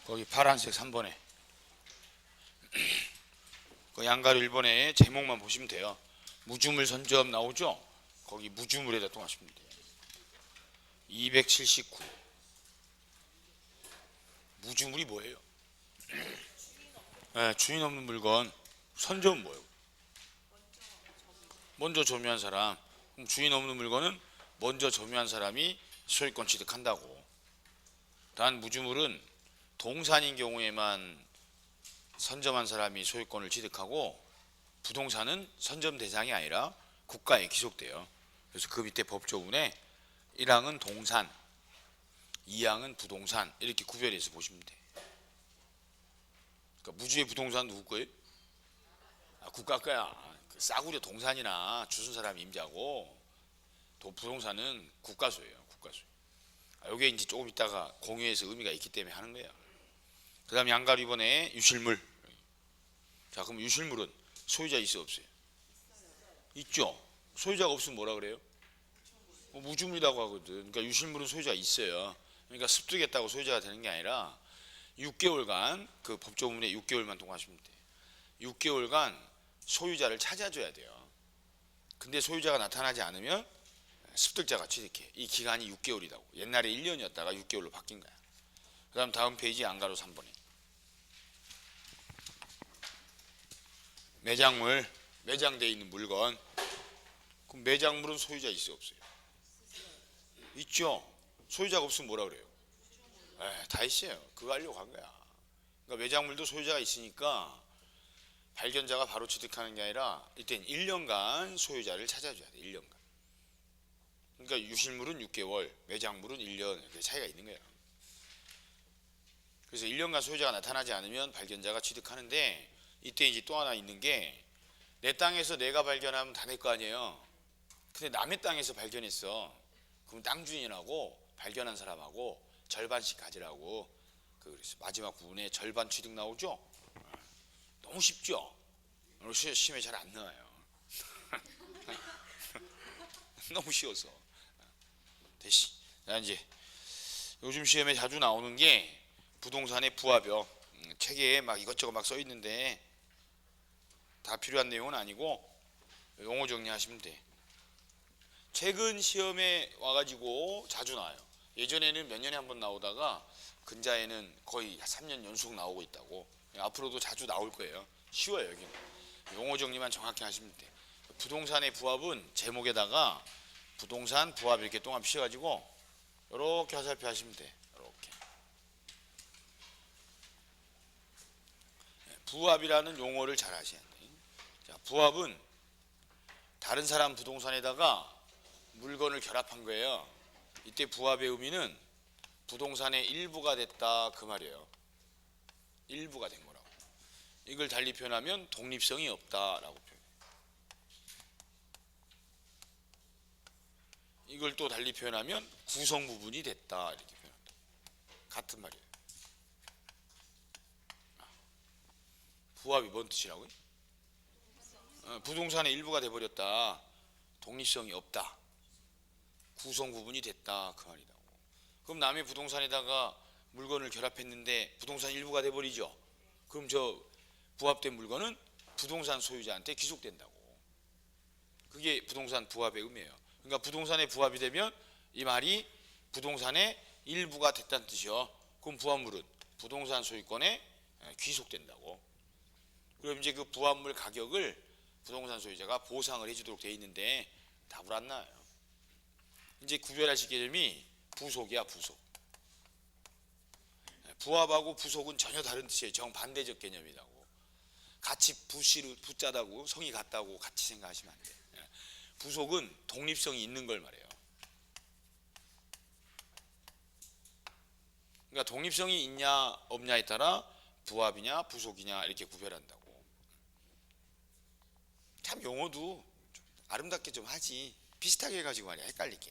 거기 파란색 3번에 그 양가로 1번에 제목만 보시면 돼요. 무주물 선점 나오죠? 거기 무주물에다 통하시면 돼요. 279. 무주물이 뭐예요? 네, 주인 없는 물건. 선점은 뭐예요? 먼저 점유한 사람. 그럼 주인 없는 물건은 먼저 점유한 사람이 소유권 취득한다고. 단 무주물은 동산인 경우에만 선점한 사람이 소유권을 취득하고, 부동산은 선점 대상이 아니라 국가에 귀속돼요. 그래서 그 밑에 법조문에 1항은 동산, 2항은 부동산 이렇게 구별해서 보시면 돼. 그러니까 무주의 부동산 누구 거예요? 국가 거야. 그 싸구려 동산이나 주순 사람이 임자고, 부동산은 국가소예요. 국가소. 요게 이제 조금 있다가 공유해서 의미가 있기 때문에 하는 거예요. 그 다음 양가로 이번에 유실물. 자, 그럼 유실물은 소유자 있어 없어요? 있죠. 소유자가 없으면 뭐라 그래요? 무주물이라고 하거든. 그러니까 유실물은 소유자가 있어요. 그러니까 습득했다고 소유자가 되는 게 아니라 6개월간, 그 법조문에 6개월만 동하시면 돼요. 6개월간 소유자를 찾아줘야 돼요. 근데 소유자가 나타나지 않으면 습득자가 취득해. 이 기간이 6개월이라고. 옛날에 1년이었다가 6개월로 바뀐 거야. 그 다음 다음 페이지 양가로 3번에 매장물, 매장되어 있는 물건. 그럼 매장물은 소유자 있어 없어요? 있죠. 소유자가 없으면 뭐라 그래요? 다 있어요. 그거 하려고 한 거야. 그러니까 매장물도 소유자가 있으니까 발견자가 바로 취득하는 게 아니라 이때는 1년간 소유자를 찾아줘야 돼. 1년간. 그러니까 유실물은 6개월, 매장물은 1년. 그 차이가 있는 거예요. 그래서 1년간 소유자가 나타나지 않으면 발견자가 취득하는데, 이때 이제 또 하나 있는 게, 내 땅에서 내가 발견하면 다 내 거 아니에요. 근데 남의 땅에서 발견했어. 그럼 땅 주인하고 발견한 사람하고 절반씩 가지라고. 그래서 마지막 부분에 절반 취득 나오죠. 너무 쉽죠. 시험에 잘 안 나와요. 너무 쉬워서. 대신 자, 이제 요즘 시험에 자주 나오는 게 부동산의 부합이요. 책에 막 이것저것 막 써 있는데 다 필요한 내용은 아니고 용어 정리하시면 돼. 최근 시험에 와가지고 자주 나와요. 예전에는 몇 년에 한 번 나오다가 근자에는 거의 3년 연속 나오고 있다고. 앞으로도 자주 나올 거예요. 쉬워요. 여기는 용어 정리만 정확히 하시면 돼. 부동산의 부합은 제목에다가 부동산 부합 이렇게 동합 씌워가지고 이렇게 화살표 하시면 돼. 이렇게 부합이라는 용어를 잘 아셔야 돼. 자, 부합은 다른 사람 부동산에다가 물건을 결합한 거예요. 이때 부합의 의미는 부동산의 일부가 됐다 그 말이에요. 일부가 된 거라고. 이걸 달리 표현하면 독립성이 없다라고 표현해요. 이걸 또 달리 표현하면 구성 부분이 됐다 이렇게 표현한다. 같은 말이에요. 부합이 뭔 뜻이라고요? 부동산의 일부가 돼버렸다. 독립성이 없다. 구성 부분이 됐다 그 말이라고. 그럼 남의 부동산에다가 물건을 결합했는데 부동산 일부가 돼버리죠. 그럼 저 부합된 물건은 부동산 소유자한테 귀속된다고. 그게 부동산 부합의 의미예요. 그러니까 부동산의 부합이 되면 이 말이 부동산의 일부가 됐다는 뜻이요. 그럼 부합물은 부동산 소유권에 귀속된다고. 그럼 이제 그 부합물 가격을 부동산 소유자가 보상을 해주도록 되어 있는데 답을 안 나와요. 이제 구별하실 개념이 부속이야. 부속. 부합하고 부속은 전혀 다른 뜻이에요. 정반대적 개념이라고. 같이 부씨로 부자다고 성이 같다고 같이 생각하시면 안 돼요. 부속은 독립성이 있는 걸 말해요. 그러니까 독립성이 있냐 없냐에 따라 부합이냐 부속이냐 이렇게 구별한다고. 참 용어도 좀 아름답게 좀 하지 비슷하게 해가지고 말이야 헷갈리게.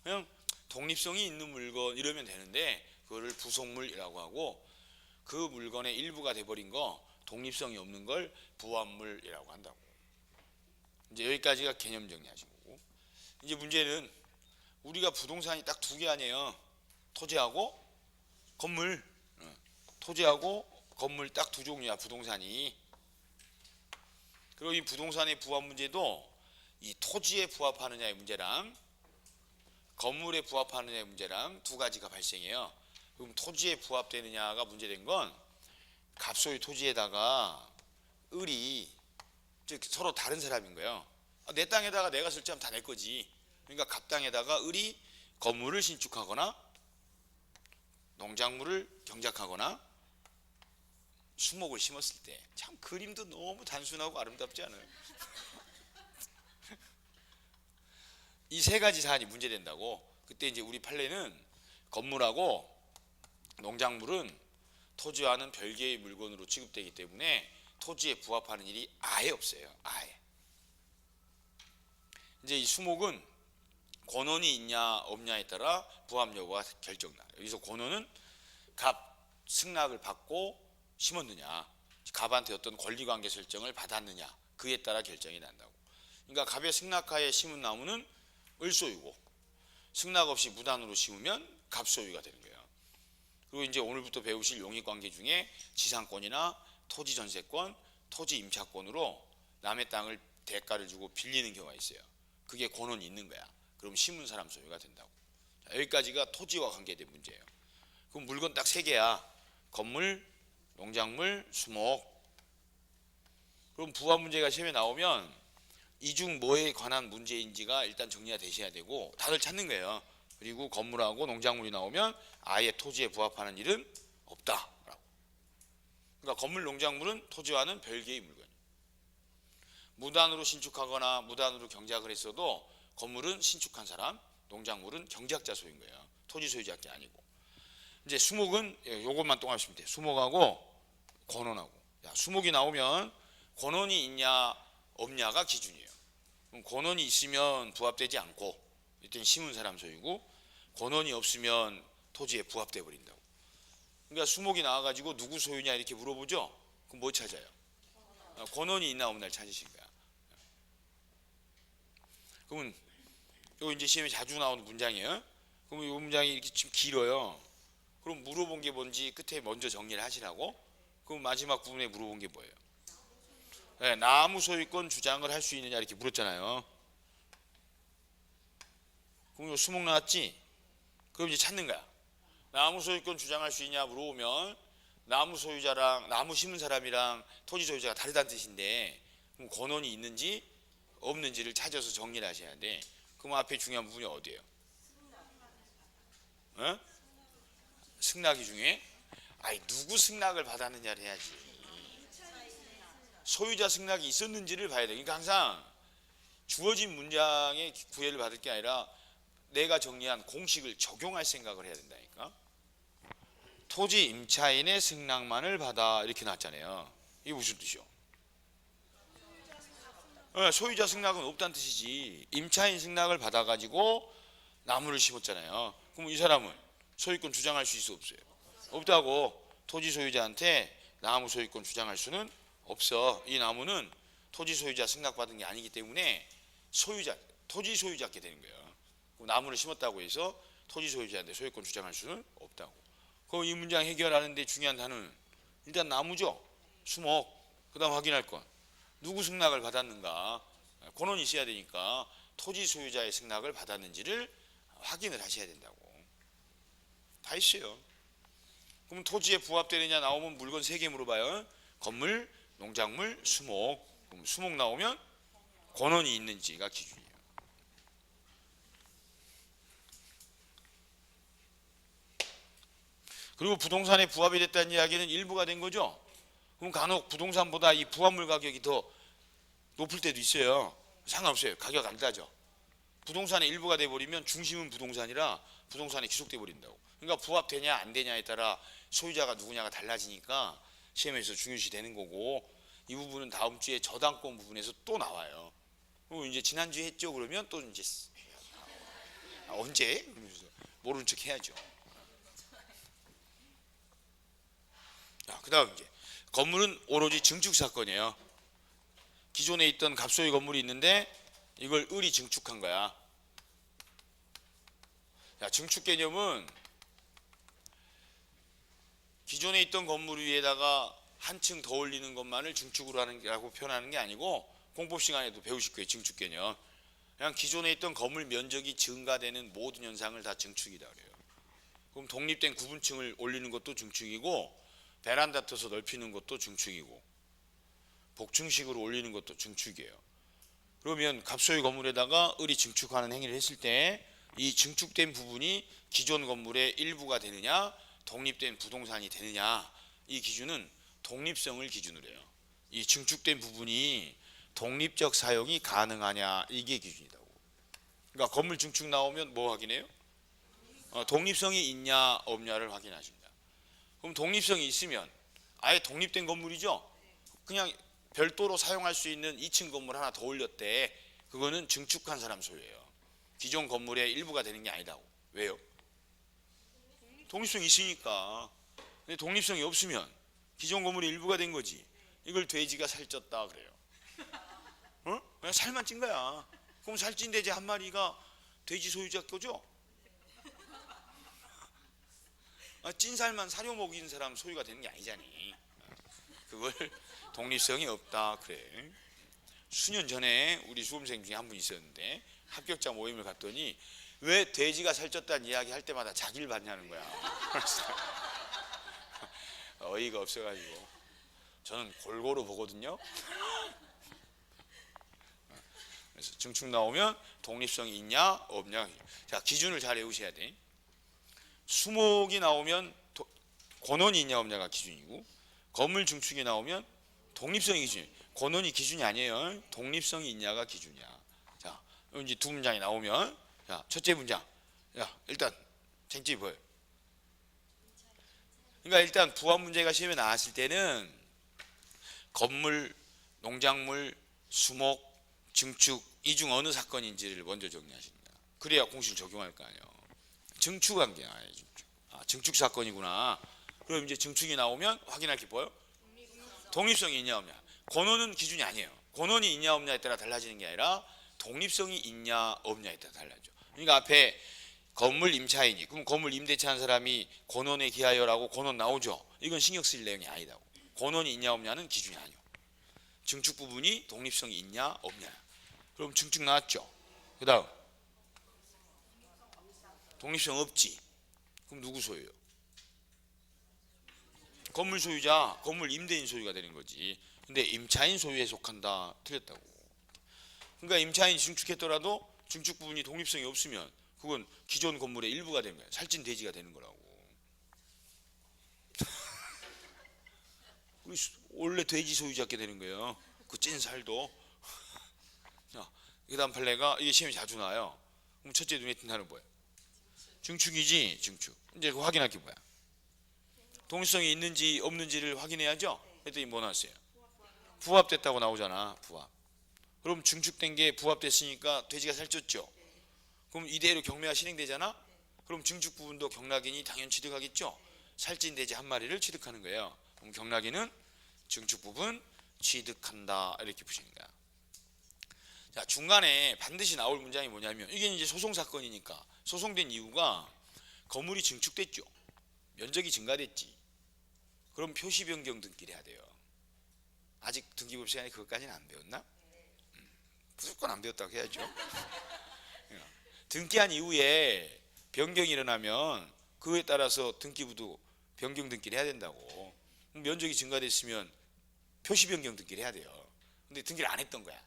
그냥 독립성이 있는 물건 이러면 되는데 그거를 부속물이라고 하고, 그 물건의 일부가 돼버린 거 독립성이 없는 걸 부합물이라고 한다고. 이제 여기까지가 개념 정리하신 거고, 이제 문제는 우리가 부동산이 딱 두 개 아니에요. 토지하고 건물. 토지하고 건물 딱 두 종류야, 부동산이. 그리고 이 부동산의 부합 문제도 이 토지에 부합하느냐의 문제랑 건물에 부합하느냐의 문제랑 두 가지가 발생해요. 그럼 토지에 부합되느냐가 문제된 건 갑소유 토지에다가 을이 즉 서로 다른 사람인 거예요. 내 땅에다가 내가 설치하면 다 내 거지. 그러니까 갑땅에다가 을이 건물을 신축하거나 농작물을 경작하거나 수목을 심었을 때 참 그림도 너무 단순하고 아름답지 않아요? 이 세 가지 사안이 문제된다고. 그때 이제 우리 판례는 건물하고 농작물은 토지와는 별개의 물건으로 취급되기 때문에 토지에 부합하는 일이 아예 없어요. 아예. 이제 이 수목은 권원이 있냐 없냐에 따라 부합 여부가 결정나. 여기서 권원은 갑 승낙을 받고 심었느냐, 갑한테 어떤 권리관계 설정을 받았느냐, 그에 따라 결정이 난다고. 그러니까 갑의 승낙하에 심은 나무는 을소유고 승낙 없이 무단으로 심으면 갑소유가 되는 거예요. 그리고 이제 오늘부터 배우실 용익관계 중에 지상권이나 토지 전세권, 토지 임차권으로 남의 땅을 대가를 주고 빌리는 경우가 있어요. 그게 권원이 있는 거야. 그럼 심은 사람 소유가 된다고. 자, 여기까지가 토지와 관계된 문제예요. 그럼 물건 딱 세 개야. 건물, 농작물, 수목. 그럼 부합 문제가 시험에 나오면 이 중 뭐에 관한 문제인지가 일단 정리가 되셔야 되고 다들 찾는 거예요. 그리고 건물하고 농작물이 나오면 아예 토지에 부합하는 일은 없다라고. 그러니까 건물, 농작물은 토지와는 별개의 물건이에요. 무단으로 신축하거나 무단으로 경작을 했어도 건물은 신축한 사람, 농작물은 경작자 소유인 거예요. 토지 소유자께 아니고. 이제 수목은 요것만 동하시면 돼요. 수목하고 권원하고. 야, 수목이 나오면 권원이 있냐 없냐가 기준이에요. 그럼 권원이 있으면 부합되지 않고 일단 심은 사람 소유고, 권원이 없으면 토지에 부합돼 버린다고. 그러니까 수목이 나와가지고 누구 소유냐 이렇게 물어보죠. 그럼 뭐 찾아요? 권원이 있나 없나를 찾으신 거야. 그러면 이거 이제 시험에 자주 나오는 문장이에요. 그럼 이 문장이 이렇게 좀 길어요. 그럼 물어본 게 뭔지 끝에 먼저 정리를 하시라고. 그럼 마지막 부분에 물어본 게 뭐예요? 네, 나무 소유권 주장을 할 수 있느냐 이렇게 물었잖아요. 그럼 수목 나왔지? 그럼 이제 찾는 거야. 나무 소유권 주장할 수 있냐 물어보면 나무 소유자랑 나무 심은 사람이랑 토지 소유자가 다르다는 뜻인데, 그럼 권원이 있는지 없는지를 찾아서 정리를 하셔야 돼. 그럼 앞에 중요한 부분이 어디예요? 어? 승낙이 중에? 아니 누구 승낙을 받았느냐를 해야지. 소유자 승낙이 있었는지를 봐야 돼. 그러니까 항상 주어진 문장의 구애를 받을 게 아니라 내가 정리한 공식을 적용할 생각을 해야 된다니까. 토지 임차인의 승낙만을 받아 이렇게 나왔잖아요. 이게 무슨 뜻이요? 소유자 승낙은 없다는 뜻이지. 임차인 승낙을 받아가지고 나무를 심었잖아요. 그럼 이 사람은 소유권 주장할 수 있어 없어요? 없다고. 토지 소유자한테 나무 소유권 주장할 수는 없어. 이 나무는 토지 소유자 승낙받은 게 아니기 때문에 소유자, 토지 소유자께 되는 거예요. 그럼 나무를 심었다고 해서 토지 소유자한테 소유권 주장할 수는 없다고. 그럼 이 문장 해결하는데 중요한 단어는 일단 나무죠. 수목. 그 다음 확인할 건 누구 승낙을 받았는가. 권원이 있어야 되니까 토지 소유자의 승낙을 받았는지를 확인을 하셔야 된다고. 다 있어요. 그럼 토지에 부합되느냐 나오면 물건 3개 물어봐요. 건물, 농작물, 수목. 그럼 수목 나오면 권원이 있는지가 기준이에요. 그리고 부동산에 부합이 됐다는 이야기는 일부가 된 거죠. 그럼 간혹 부동산보다 이 부합물 가격이 더 높을 때도 있어요. 상관없어요. 가격 안 따져. 부동산의 일부가 돼버리면 중심은 부동산이라 부동산이 귀속돼 버린다고. 그러니까 부합되냐 안 되냐에 따라 소유자가 누구냐가 달라지니까 시험에서 중요시 되는 거고, 이 부분은 다음 주에 저당권 부분에서 또 나와요. 그리고 이제 지난주에 했죠 그러면 또 이제 언제? 그러면서 모르는 척 해야죠. 그 다음 이제 건물은 오로지 증축 사건이에요. 기존에 있던 갑소유 건물이 있는데 이걸 을이 증축한 거야. 증축 개념은 기존에 있던 건물 위에다가 한 층 더 올리는 것만을 증축으로 하는 게라고 표현하는 게 아니고, 공법 시간에도 배우실 거예요. 증축 개념. 그냥 기존에 있던 건물 면적이 증가되는 모든 현상을 다 증축이다 그래요. 그럼 독립된 구분층을 올리는 것도 증축이고, 베란다 터서 넓히는 것도 증축이고, 복층식으로 올리는 것도 증축이에요. 그러면 갑소유 건물에다가 을이 증축하는 행위를 했을 때 이 증축된 부분이 기존 건물의 일부가 되느냐, 독립된 부동산이 되느냐, 이 기준은 독립성을 기준으로 해요. 이 증축된 부분이 독립적 사용이 가능하냐, 이게 기준이라고. 그러니까 건물 증축 나오면 뭐 확인해요? 독립성이 있냐 없냐를 확인하십니다. 그럼 독립성이 있으면 아예 독립된 건물이죠. 그냥 별도로 사용할 수 있는 2층 건물 하나 더 올렸대. 그거는 증축한 사람 소유예요. 기존 건물의 일부가 되는 게 아니다고. 왜요? 독립성이 있으니까. 근데 독립성이 없으면 기존 건물의 일부가 된 거지. 이걸 돼지가 살쪘다 그래요. 그냥 살만 찐 거야. 그럼 살찐 돼지 한 마리가 돼지 소유자 거죠? 찐 살만 사료 먹이는 사람 소유가 되는 게 아니잖니. 그걸 독립성이 없다 그래. 수년 전에 우리 수험생 중에 한 분 있었는데 합격자 모임을 갔더니 왜 돼지가 살쪘다는 이야기 할 때마다 자기를 봤냐는 거야. 어이가 없어가지고 저는 골고루 보거든요. 그래서 증축 나오면 독립성이 있냐 없냐. 자, 기준을 잘 외우셔야 돼. 수목이 나오면 권원이 있냐 없냐가 기준이고, 건물 증축이 나오면 독립성이 기준이에요. 권원이 기준이 아니에요. 독립성이 있냐가 기준이야. 자, 이제 두 문장이 나오면, 자, 첫째 문장. 자, 일단 쟁점이 뭐예요? 그러니까 일단 부합 문제가 시험에 나왔을 때는 건물, 농작물, 수목, 증축 이 중 어느 사건인지를 먼저 정리하십니다. 그래야 공식을 적용할 거 아니에요. 증축한 게 아니에요. 증축 사건이구나. 그럼 이제 증축이 나오면 확인할 게 뭐예요? 독립성이 있냐 없냐. 권원은 기준이 아니에요. 권원이 있냐 없냐에 따라 달라지는 게 아니라 독립성이 있냐 없냐에 따라 달라져. 그러니까 앞에 건물 임차인이, 그럼 건물 임대차 한 사람이 권원에 기하여라고 권원 나오죠. 이건 신경 쓸 내용이 아니다고. 권원이 있냐 없냐는 기준이 아니요. 증축 부분이 독립성이 있냐 없냐. 그럼 증축 나왔죠. 그 다음 독립성 없지. 그럼 누구 소유요? 건물 소유자, 건물 임대인 소유가 되는 거지. 근데 임차인 소유에 속한다. 틀렸다고. 그러니까 임차인이 증축했더라도 증축 부분이 독립성이 없으면 그건 기존 건물의 일부가 되는 거야. 살찐 돼지가 되는 거라고. 원래 돼지 소유자께 되는 거예요. 그 찐 살도. 자, 그 다음 판례가 이게 시험에 자주 나와요. 그럼 첫째 눈에 띈 단어는 뭐야? 증축이지. 증축. 이제 그 확인할 게 뭐야? 독립성이 있는지 없는지를 확인해야죠. 그랬더니 뭐 나왔어요? 부합됐다고 나오잖아. 부합. 그럼 증축된 게 부합됐으니까 돼지가 살쪘죠. 그럼 이대로 경매가 실행되잖아. 그럼 증축 부분도 경락인이 당연히 취득하겠죠. 살찐 돼지 한 마리를 취득하는 거예요. 그럼 경락인은 증축 부분 취득한다. 이렇게 보시는 거야. 자, 중간에 반드시 나올 문장이 뭐냐면, 이게 이제 소송 사건이니까 소송된 이유가 건물이 증축됐죠. 면적이 증가됐지. 그럼 표시 변경 등기를 해야 돼요. 아직 등기법 시간에 그것까지는 안 배웠나? 무조건 안 배웠다고 해야죠. 등기한 이후에 변경이 일어나면 그에 따라서 등기부도 변경 등기를 해야 된다고. 면적이 증가됐으면 표시 변경 등기를 해야 돼요. 근데 등기를 안 했던 거야.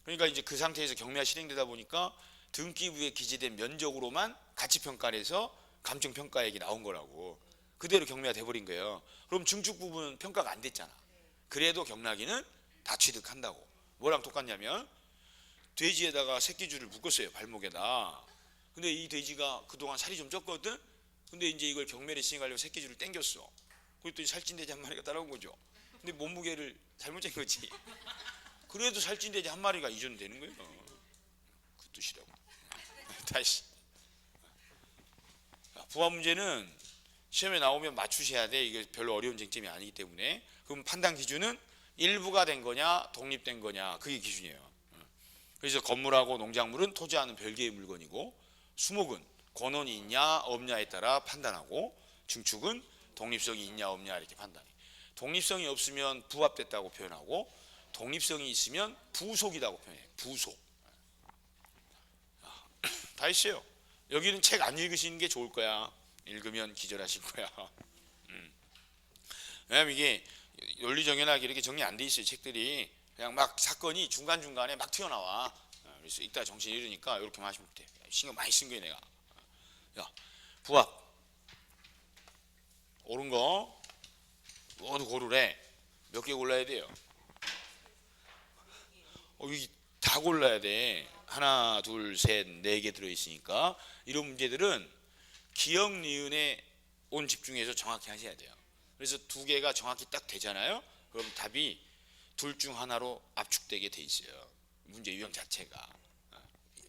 그러니까 이제 그 상태에서 경매가 실행되다 보니까 등기부에 기재된 면적으로만 가치평가를 해서 감정평가액이 나온 거라고. 그대로 경매가 돼버린 거예요. 그럼 증축 부분은 평가가 안 됐잖아. 그래도 경락인은 다 취득한다고. 뭐랑 똑같냐면 돼지에다가 새끼줄을 묶었어요. 발목에다. 근데 이 돼지가 그동안 살이 좀 쪘거든. 근데 이제 이걸 경매를 시행하려고 새끼줄을 당겼어. 그랬더니 살찐 돼지 한 마리가 따라온 거죠. 근데 몸무게를 잘못 잰 거지. 그래도 살찐 돼지 한 마리가 이전되는 거예요. 그 뜻이라고. 다시. 부합 문제는 시험에 나오면 맞추셔야 돼. 이게 별로 어려운 쟁점이 아니기 때문에. 그럼 판단 기준은 일부가 된 거냐 독립된 거냐, 그게 기준이에요. 그래서 건물하고 농작물은 토지와는 별개의 물건이고, 수목은 권원이 있냐 없냐에 따라 판단하고, 증축은 독립성이 있냐 없냐 이렇게 판단해. 독립성이 없으면 부합됐다고 표현하고 독립성이 있으면 부속이라고 표현해. 부속. 다 있어요. 여기는 책 안 읽으시는 게 좋을 거야. 읽으면 기절하실 거야. 왜냐면 이게 논리정연하게 이렇게 정리 안 돼 있어요. 책들이 그냥 막 사건이 중간중간에 막 튀어나와. 그래서 이따 정신 잃으니까 이렇게만 하시면 돼. 신경 많이 쓴 거야 내가. 야, 부합 옳은 거 모두 고르래. 몇 개 골라야 돼요? 여기 다 골라야 돼. 하나, 둘, 셋, 네 개 들어있으니까 이런 문제들은 기억, 니은에 온 집중해서 정확히 하셔야 돼요. 그래서 두 개가 정확히 딱 되잖아요. 그럼 답이 둘 중 하나로 압축되게 돼 있어요. 문제 유형 자체가.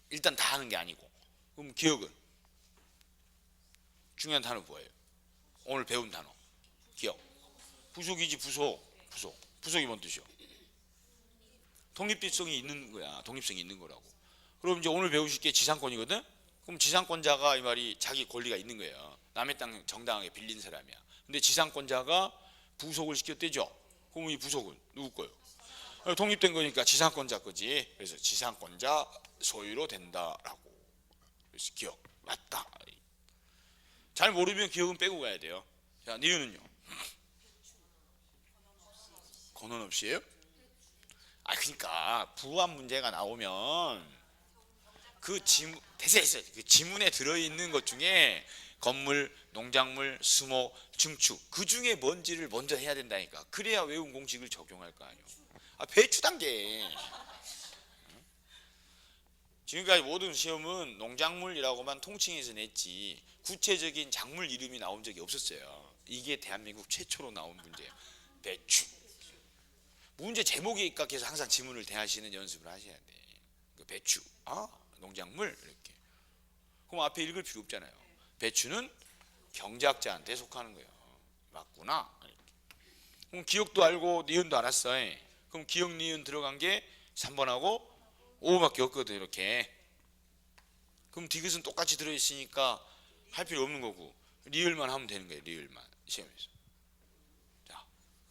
일단 다 하는 게 아니고. 그럼 기억은? 중요한 단어 뭐예요? 오늘 배운 단어. 기억. 부속이지 부속. 부속이 뭔 뜻이요? 독립성이 있는 거야. 독립성이 있는 거라고. 그럼 이제 오늘 배우실 게 지상권이거든? 그럼 지상권자가 이 말이 자기 권리가 있는 거예요. 남의 땅 정당하게 빌린 사람이야. 근데 지상권자가 부속을 시켰대죠. 그럼 이 부속은 누구 거예요? 독립된 거니까 지상권자 거지. 그래서 지상권자 소유로 된다라고. 그래서 기억 맞다. 잘 모르면 기억은 빼고 가야 돼요. 자, 니은은요? 권한 없이요? 그러니까 부합 문제가 나오면 그 지문 됐어. 그 지문에 들어있는 것 중에 건물, 농작물, 수목, 증축 그 중에 뭔지를 먼저 해야 된다니까. 그래야 외운 공식을 적용할 거 아니에요. 배추 단계. 지금까지 모든 시험은 농작물이라고만 통칭해서 냈지 구체적인 작물 이름이 나온 적이 없었어요. 이게 대한민국 최초로 나온 문제예요. 배추. 문제 제목에 입각해서 항상 지문을 대하시는 연습을 하셔야 돼. 배추, 농작물 이렇게. 그럼 앞에 읽을 필요 없잖아요. 배추는 경작자한테 속하는 거예요. 맞구나. 이렇게. 그럼 기억도 알고 니은도 알았어. 그럼 기억, 니은 들어간 게 3번하고 5번밖에 없거든 이렇게. 그럼 디귿은 똑같이 들어있으니까 할 필요 없는 거고 리을만 하면 되는 거예요. 리을만 시험에서. 자,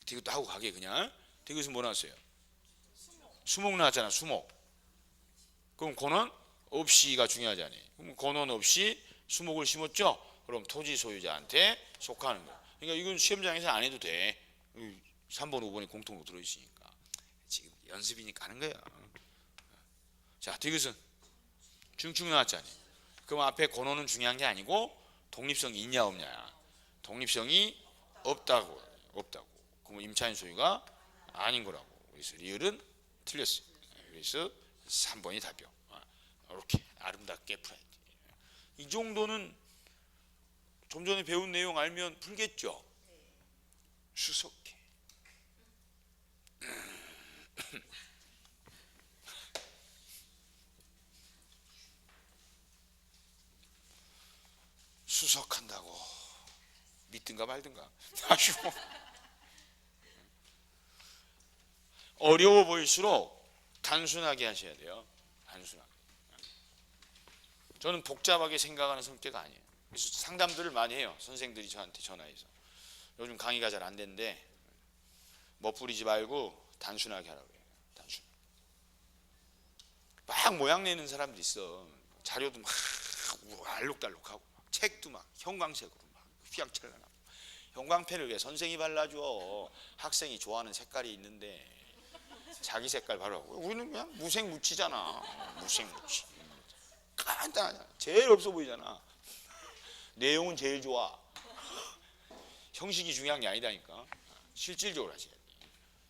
디귿도 하고 가게 그냥. 디귿은 뭐 나왔어요? 수목 나왔잖아. 수목. 그럼 권원 없이가 중요하잖아요. 그럼 권원 없이 수목을 심었죠? 그럼 토지 소유자한테 속하는 거야. 그러니까 이건 시험장에서 안 해도 돼. 3번, 5번이 공통으로 들어있으니까. 지금 연습이니까 하는 거야. 자, 디귿은 중축 나왔잖아요. 그럼 앞에 권원은 중요한 게 아니고 독립성이 있냐 없냐. 독립성이 없다고. 그럼 임차인 소유가 아닌 거라고. 그래서 리을은 틀렸어요. 그래서 3번이 답이요. 이렇게 아름답게 풀어야 돼. 이 정도는 좀 전에 배운 내용 알면 풀겠죠. 수석해. 수석한다고 믿든가 말든가. 아쉬워. 어려워 보일수록 단순하게 하셔야 돼요. 단순하게. 저는 복잡하게 생각하는 성격 아니에요. 그래서 상담들을 많이 해요. 선생들이 저한테 전화해서 요즘 강의가 잘 안 되는데 멋부리지 말고 단순하게 하라고 해요. 단순. 막 모양 내는 사람도 있어. 자료도 막 알록달록하고 책도 막 형광색으로 막 휘황찬란하고. 형광펜을 왜 선생이 발라줘? 학생이 좋아하는 색깔이 있는데 자기 색깔 바르고. 우리는 그냥 무색무취잖아. 무색무취. 간단하잖아. 제일 없어 보이잖아. 내용은 제일 좋아. 형식이 중요한 게 아니다니까. 실질적으로 하셔야 돼.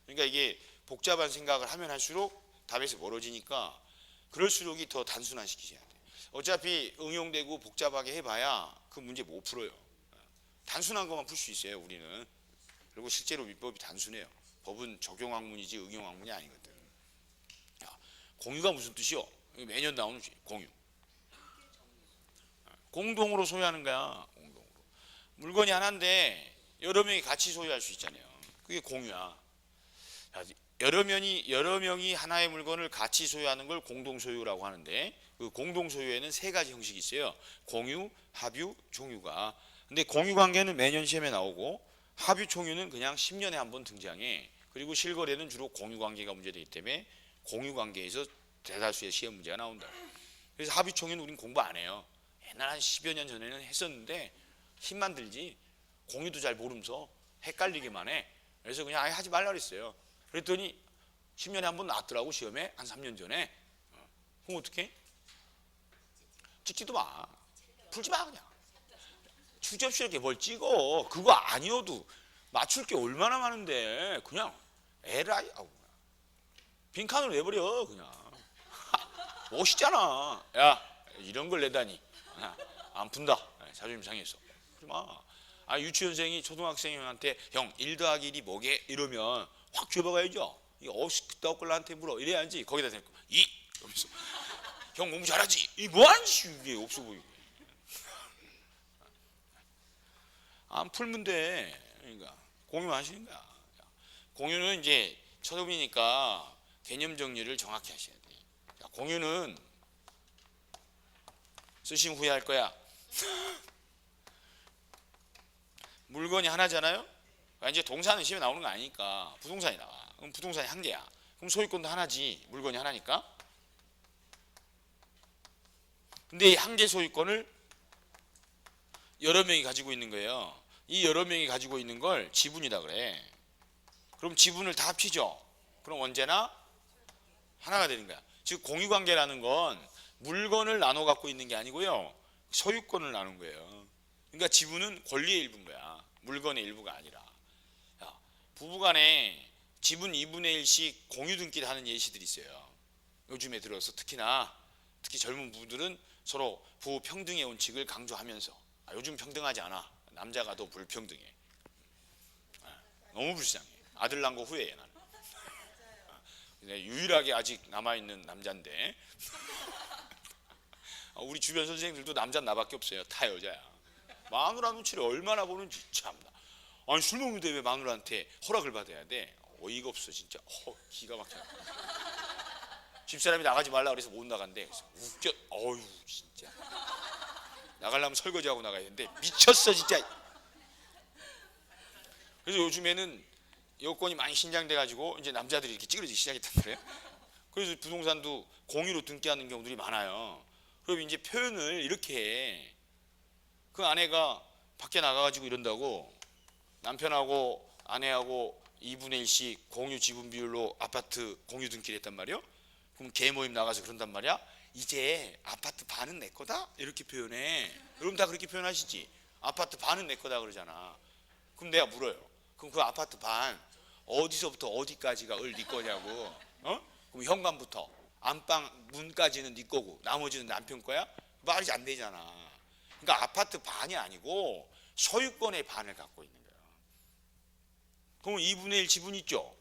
그러니까 이게 복잡한 생각을 하면 할수록 답에서 멀어지니까 그럴수록이 더 단순화시키셔야 돼. 어차피 응용되고 복잡하게 해봐야 그 문제 못 풀어요. 단순한 것만 풀 수 있어요 우리는. 그리고 실제로 민법이 단순해요. 법은 적용학문이지 응용학문이 아니거든. 공유가 무슨 뜻이요? 매년 나오는 공유. 공동으로 소유하는 거야. 공동으로. 물건이 하나인데 여러 명이 같이 소유할 수 있잖아요. 그게 공유야. 여러 명이 하나의 물건을 같이 소유하는 걸 공동 소유라고 하는데 그 공동 소유에는 세 가지 형식이 있어요. 공유, 합유, 종유가. 근데 공유관계는 매년 시험에 나오고 합유총유는 그냥 10년에 한 번 등장해. 그리고 실거래는 주로 공유관계가 문제되기 때문에 공유관계에서 대다수의 시험 문제가 나온다. 그래서 합유총유는 우린 공부 안 해요. 옛날 한 10여 년 전에는 했었는데 힘만 들지 공유도 잘 모르면서 헷갈리기만 해. 그래서 그냥 아예 하지 말라 그랬어요. 그랬더니 10년에 한 번 나왔더라고 시험에 한 3년 전에. 그럼 어떡해? 찍지도 마. 풀지 마 그냥. 추접스럽게 뭘 찍어. 그거 아니어도 맞출 게 얼마나 많은데 그냥 에라이 빈칸으로 내버려 그냥. 멋있잖아. 야 이런 걸 내다니. 안 푼다. 자존심 상해서. 그러지 마. 유치원생이 초등학생한테 형 1 더하기 1이 뭐게? 이러면 확 줘봐야죠. 이거 그따 걸 나한테 물어. 이래야지. 거기다 대고 2 이러면서 형 공부 잘하지? 이 뭐하는 이게 없어 보이게. 안 풀면 돼. 그러니까 공유만 하시는 거야. 공유는 이제 처음이니까 개념 정리를 정확히 하셔야 돼. 공유는 쓰시면 후회할 거야. 물건이 하나잖아요. 이제 동사는 시험에 나오는 거 아니니까 부동산이 나와. 그럼 부동산이 한 개야. 그럼 소유권도 하나지. 물건이 하나니까. 근데 이 한 개 소유권을 여러 명이 가지고 있는 거예요. 이 여러 명이 가지고 있는 걸 지분이다 그래. 그럼 지분을 다 합치죠. 그럼 언제나 하나가 되는 거야. 즉 공유관계라는 건 물건을 나눠 갖고 있는 게 아니고요. 소유권을 나눈 거예요. 그러니까 지분은 권리의 일부인 거야. 물건의 일부가 아니라. 부부간에 지분 2분의 1씩 공유 등기를 하는 예시들이 있어요. 요즘에 들어서 특히 젊은 부부들은 서로 부부 평등의 원칙을 강조하면서 요즘 평등하지 않아. 남자가 더 불평등해. 너무 불쌍해. 아들 낳은 거 후회해 나는. 유일하게 아직 남아있는 남자인데 우리 주변 선생님들도 남자 나밖에 없어요. 다 여자야. 마누라 눈치를 얼마나 보는지 참나. 아니 술 먹는데 왜 마누라한테 허락을 받아야 돼? 어이가 없어 진짜. 기가 막혀. 집사람이 나가지 말라 그래서 못 나간대. 그래서 웃겨. 어휴 진짜. 나가려면 설거지하고 나가야 되는데 미쳤어 진짜. 그래서 요즘에는 여건이 많이 신장돼 가지고 이제 남자들이 이렇게 찌그러지기 시작했단 말이에요. 그래서 부동산도 공유로 등기하는 경우들이 많아요. 그럼 이제 표현을 이렇게 해. 그 아내가 밖에 나가가지고 이런다고 남편하고 아내하고 2분의 1씩 공유 지분 비율로 아파트 공유 등기를 했단 말이에요. 그럼 개모임 나가서 그런단 말이야. 이제 아파트 반은 내 거다? 이렇게 표현해. 여러분 다 그렇게 표현하시지? 아파트 반은 내 거다 그러잖아. 그럼 내가 물어요. 그럼 그 아파트 반 어디서부터 어디까지가 네 거냐고. 그럼 현관부터 안방 문까지는 네 거고 나머지는 남편 거야? 말이 안 되잖아. 그러니까 아파트 반이 아니고 소유권의 반을 갖고 있는 거야. 그럼 2분의 1 지분 있죠?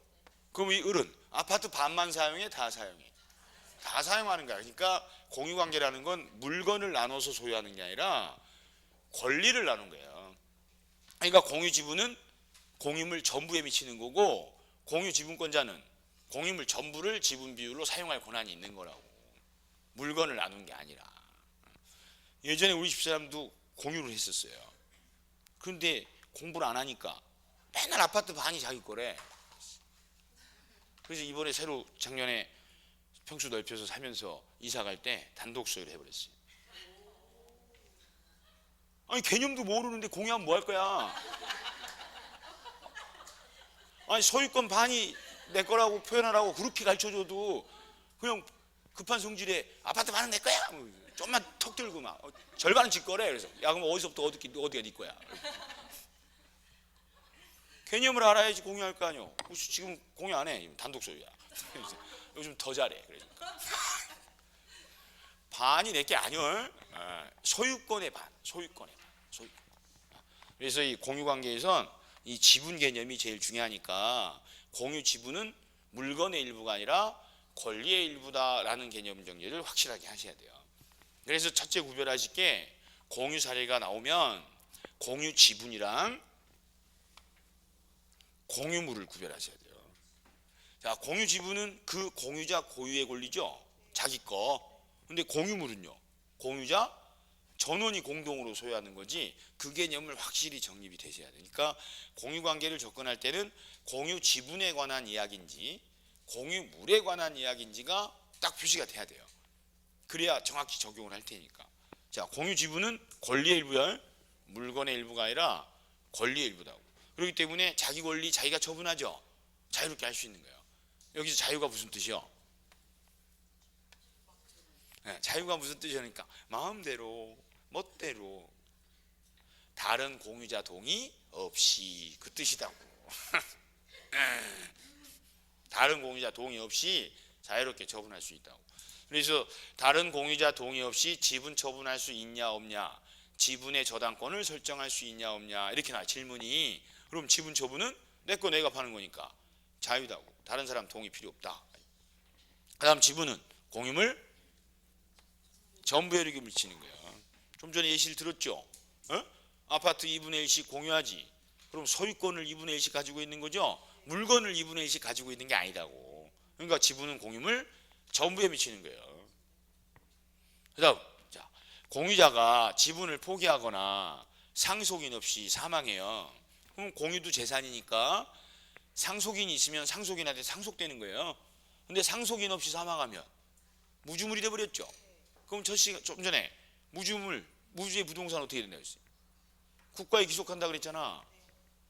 그럼 이 을은 아파트 반만 사용해? 다 사용해? 다 사용하는 거야. 그러니까 공유관계라는 건 물건을 나눠서 소유하는 게 아니라 권리를 나눈 거예요. 그러니까 공유 지분은 공유물 전부에 미치는 거고 공유 지분권자는 공유물 전부를 지분 비율로 사용할 권한이 있는 거라고. 물건을 나눈 게 아니라. 예전에 우리 집사람도 공유를 했었어요. 그런데 공부를 안 하니까 맨날 아파트 반이 자기 거래. 그래서 이번에 새로 작년에 평수 넓혀서 살면서 이사 갈 때 단독 소유를 해버렸어요. 아니 개념도 모르는데 공유하면 뭐 할 거야? 아니 소유권 반이 내 거라고 표현하라고 그렇게 가르쳐줘도 그냥 급한 성질에 아파트 반은 내 거야. 좀만 턱 들고 막 절반은 지 거래. 그래서 야 그럼 어디서부터 어디가 네 거야? 개념을 알아야지 공유할 거 아니요. 지금 공유 안 해. 단독 소유야. 요즘 더 잘해. 그러니까. 반이 내게 아니요. 소유권의 반. 소유권의 반. 소유권. 그래서 이 공유관계에선 이 지분 개념이 제일 중요하니까 공유 지분은 물건의 일부가 아니라 권리의 일부다라는 개념 정리를 확실하게 하셔야 돼요. 그래서 첫째 구별하실 게 공유 사례가 나오면 공유 지분이랑 공유물을 구별하셔야 돼요. 자, 공유 지분은 그 공유자 고유의 권리죠. 자기 거. 근데 공유물은요. 공유자 전원이 공동으로 소유하는 거지 그 개념을 확실히 정립이 되셔야 되니까 공유관계를 접근할 때는 공유 지분에 관한 이야기인지 공유물에 관한 이야기인지가 딱 표시가 돼야 돼요. 그래야 정확히 적용을 할 테니까. 자, 공유 지분은 권리의 일부야. 물건의 일부가 아니라 권리의 일부다고. 그렇기 때문에 자기 권리 자기가 처분하죠. 자유롭게 할 수 있는 거예요. 여기서 자유가 무슨 뜻이요? 네, 자유가 무슨 뜻이니까 마음대로 멋대로 다른 공유자 동의 없이 그 뜻이다고. 다른 공유자 동의 없이 자유롭게 처분할 수 있다고. 그래서 다른 공유자 동의 없이 지분 처분할 수 있냐 없냐, 지분의 저당권을 설정할 수 있냐 없냐 이렇게 나와요. 질문이. 그럼 지분 처분은 내 거 내가 파는 거니까 자유다고. 다른 사람 동의 필요 없다. 그 다음 지분은 공유물 전부효력이 미치는 거야. 좀 전에 예시를 들었죠. 아파트 2분의 1씩 공유하지. 그럼 소유권을 2분의 1씩 가지고 있는 거죠. 물건을 2분의 1씩 가지고 있는 게 아니다고. 그러니까 지분은 공유물 전부에 미치는 거예요. 그 다음 자, 공유자가 지분을 포기하거나 상속인 없이 사망해요. 그럼 공유도 재산이니까 상속인이 있으면 상속인한테 상속되는 거예요. 근데 상속인 없이 사망하면 무주물이 돼버렸죠. 그럼 저 씨가 좀 전에 무주의 부동산 어떻게 된다고 했어요? 국가에 기속한다 그랬잖아.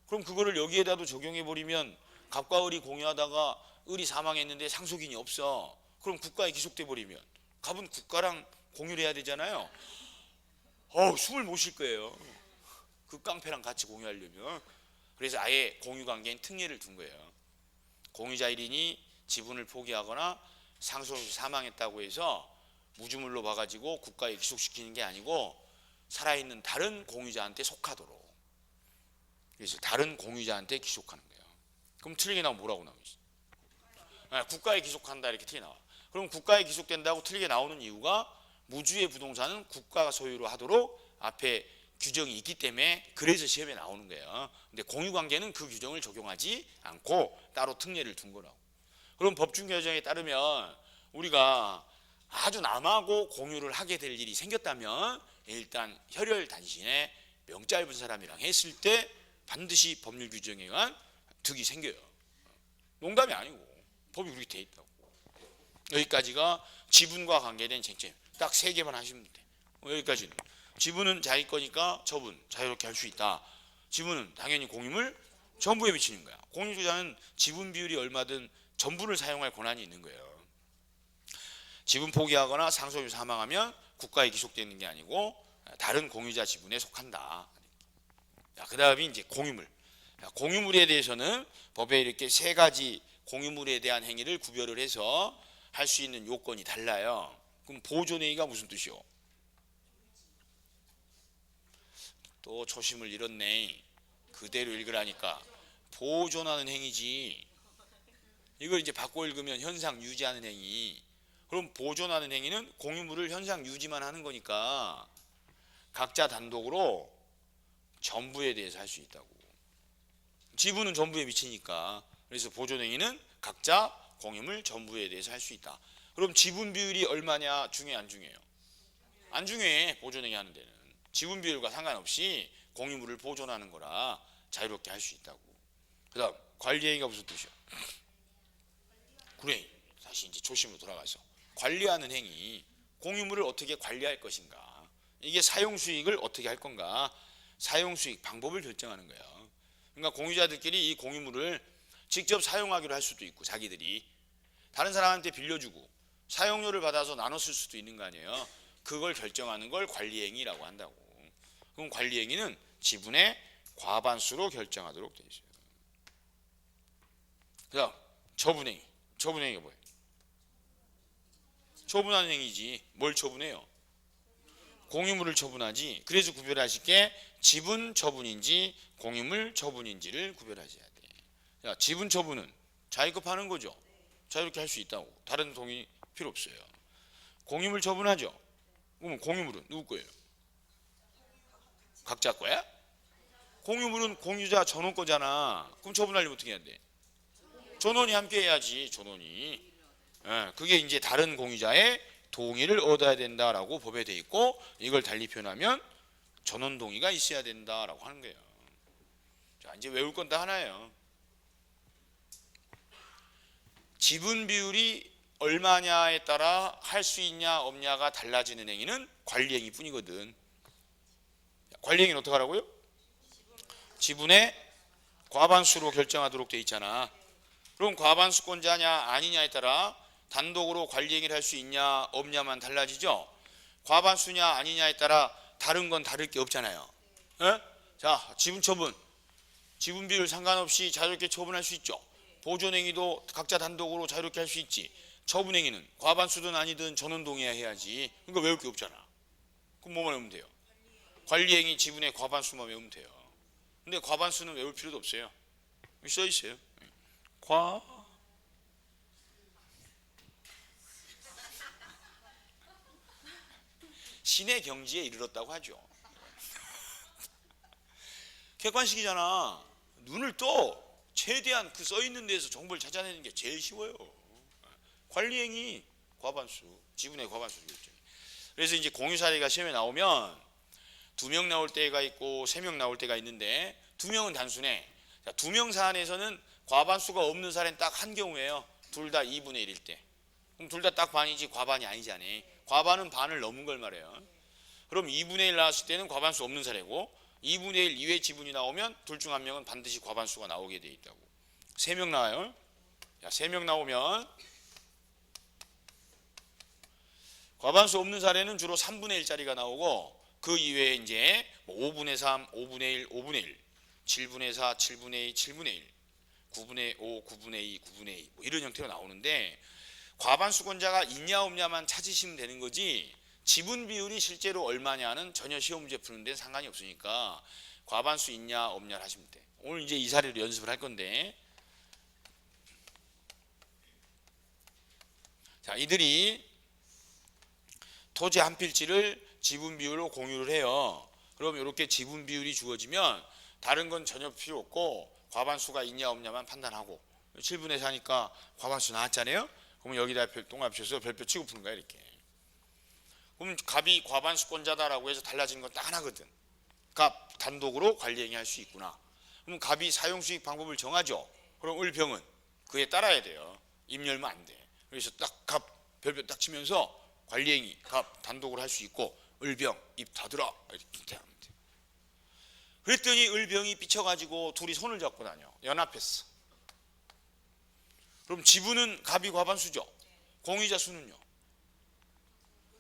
그럼 그거를 여기에다도 적용해버리면 갑과 을이 공유하다가 을이 사망했는데 상속인이 없어. 그럼 국가에 기속돼 버리면 갑은 국가랑 공유를 해야 되잖아요. 숨을 못 쉴 거예요. 그 깡패랑 같이 공유하려면. 그래서 아예 공유관계인 특례를 둔 거예요. 공유자 1인이 지분을 포기하거나 상속에서 사망했다고 해서 무주물로 봐가지고 국가에 기속시키는 게 아니고 살아있는 다른 공유자한테 속하도록. 그래서 다른 공유자한테 기속하는 거예요. 그럼 틀리게 나오면 뭐라고 나오지? 국가에 기속한다 이렇게 틀리게 나와. 그럼 국가에 기속된다고 틀리게 나오는 이유가 무주의 부동산은 국가가 소유로 하도록 앞에 규정이 있기 때문에 그래서 시험에 나오는 거예요. 근데 공유관계는 그 규정을 적용하지 않고 따로 특례를 둔 거라고. 그럼 법중 규정에 따르면 우리가 아주 남하고 공유를 하게 될 일이 생겼다면 일단 혈혈단신에 명 짧은 사람이랑 했을 때 반드시 법률 규정에 의한 득이 생겨요. 농담이 아니고 법이 그렇게 돼 있다고. 여기까지가 지분과 관계된 쟁점. 딱 3개만 하시면 돼. 여기까지는. 지분은 자기 거니까 처분 자유롭게 할 수 있다. 지분은 당연히 공유물 전부에 미치는 거야. 공유자는 지분 비율이 얼마든 전부를 사용할 권한이 있는 거예요. 지분 포기하거나 상속이 사망하면 국가에 기속되는 게 아니고 다른 공유자 지분에 속한다. 그 다음이 이제 공유물. 공유물에 대해서는 법에 이렇게 3가지 공유물에 대한 행위를 구별을 해서 할 수 있는 요건이 달라요. 그럼 보존행위가 무슨 뜻이요? 또 초심을 잃었네. 그대로 읽으라니까. 보존하는 행위지. 이걸 이제 바꿔 읽으면 현상 유지하는 행위. 그럼 보존하는 행위는 공유물을 현상 유지만 하는 거니까 각자 단독으로 전부에 대해서 할 수 있다고. 지분은 전부에 미치니까. 그래서 보존행위는 각자 공유물 전부에 대해서 할 수 있다. 그럼 지분 비율이 얼마냐? 중요해 안 중요해요? 안 중요해. 보존행위 하는 데는. 지분 비율과 상관없이 공유물을 보존하는 거라 자유롭게 할 수 있다고. 그 다음 관리행위가 무슨 뜻이야? 그래. 다시 이제 초심으로 돌아가서 관리하는 행위. 공유물을 어떻게 관리할 것인가. 이게 사용수익을 어떻게 할 건가. 사용수익 방법을 결정하는 거예요. 그러니까 공유자들끼리 이 공유물을 직접 사용하기로 할 수도 있고 자기들이 다른 사람한테 빌려주고 사용료를 받아서 나눠 쓸 수도 있는 거 아니에요. 그걸 결정하는 걸 관리행위라고 한다고. 그럼 관리행위는 지분의 과반수로 결정하도록 되어 있어요. 그 다음 처분행위. 처분행위가 뭐예요? 처분하는 행위지. 뭘 처분해요? 공유물을 처분하지. 그래서 구별하실 게 지분 처분인지 공유물 처분인지를 구별하셔야 돼. 자, 지분 처분은 자기 거 파는 거죠. 자유롭게 할 수 있다고. 다른 동의 필요 없어요. 공유물 처분하죠. 그러면 공유물은 누구 거예요? 각자 거야? 공유물은 공유자 전원 거잖아. 그럼 처분하려면 어떻게 해야 돼? 전원이 함께 해야지. 전원이. 그게 이제 다른 공유자의 동의를 얻어야 된다라고 법에 돼 있고, 이걸 달리 표현하면 전원 동의가 있어야 된다라고 하는 거예요. 자, 이제 외울 건 다 하나예요. 지분 비율이 얼마냐에 따라 할 수 있냐 없냐가 달라지는 행위는 관리행위 뿐이거든. 관리행위는 어떻게 하라고요? 지분의 과반수로 결정하도록 돼 있잖아. 그럼 과반수권자냐 아니냐에 따라 단독으로 관리행위를 할 수 있냐 없냐만 달라지죠. 과반수냐 아니냐에 따라 다른 건 다를 게 없잖아요. 에? 자, 지분 처분, 지분 비율 상관없이 자유롭게 처분할 수 있죠. 보존행위도 각자 단독으로 자유롭게 할 수 있지. 처분행위는 과반수든 아니든 전원 동의해야지. 그러니까 외울 게 없잖아. 그럼 뭐만 외우면 돼요? 관리행위 지분의 과반수만 외우면 돼요. 근데 과반수는 외울 필요도 없어요. 써 있어요. 신의 경지에 이르렀다고 하죠. 객관식이잖아. 눈을 떠. 최대한 그 써있는 데서 정보를 찾아내는 게 제일 쉬워요. 관리행위 과반수, 지분의 과반수 결정. 그래서 이제 공유 사례가 시험에 나오면 2명 나올 때가 있고 3명 나올 때가 있는데 2명은 단순해. 2명 사안에서는 과반수가 없는 사례는 딱 한 경우예요. 둘 다 2분의 1일 때. 그럼 둘 다 딱 반이지 과반이 아니잖아. 과반은 반을 넘은 걸 말해요. 그럼 2분의 1 나왔을 때는 과반수 없는 사례고, 2분의 1 이외 지분이 나오면 둘 중 한 명은 반드시 과반수가 나오게 돼 있다고. 3명 나와요. 자, 3명 나오면 과반수 없는 사례는 주로 3분의 1짜리가 나오고, 그 이외에 이제 5분의 3, 5분의 1, 5분의 1, 7분의 4, 7분의 2, 7분의 1, 9분의 5, 9분의 2, 9분의 2 뭐 이런 형태로 나오는데, 과반수권자가 있냐 없냐만 찾으시면 되는 거지 지분 비율이 실제로 얼마냐는 전혀 시험 문제 푸는 데는 상관이 없으니까 과반수 있냐 없냐 하시면 돼. 오늘 이제 이 사례로 연습을 할 건데, 자, 이들이 토지 한 필지를 지분 비율로 공유를 해요. 그럼 이렇게 지분 비율이 주어지면 다른 건 전혀 필요 없고 과반수가 있냐 없냐만 판단하고, 7분의 4니까 과반수 나왔잖아요. 그럼 여기다 동합해서 별표 치고 푸는 거야 이렇게. 그럼 갑이 과반수권자다라고 해서 달라지는 건 딱 하나거든. 갑 단독으로 관리행위 할 수 있구나. 그럼 갑이 사용수익 방법을 정하죠. 그럼 을병은 그에 따라야 돼요. 입 열면 안 돼. 그래서 딱 갑 별표 딱 치면서 관리행위 갑 단독으로 할 수 있고, 을병 입 닫으라 이렇게 하면 돼. 그랬더니 을병이 삐쳐가지고 둘이 손을 잡고 다녀. 연합했어. 그럼 지분은 갑이 과반수죠. 공유자 수는요?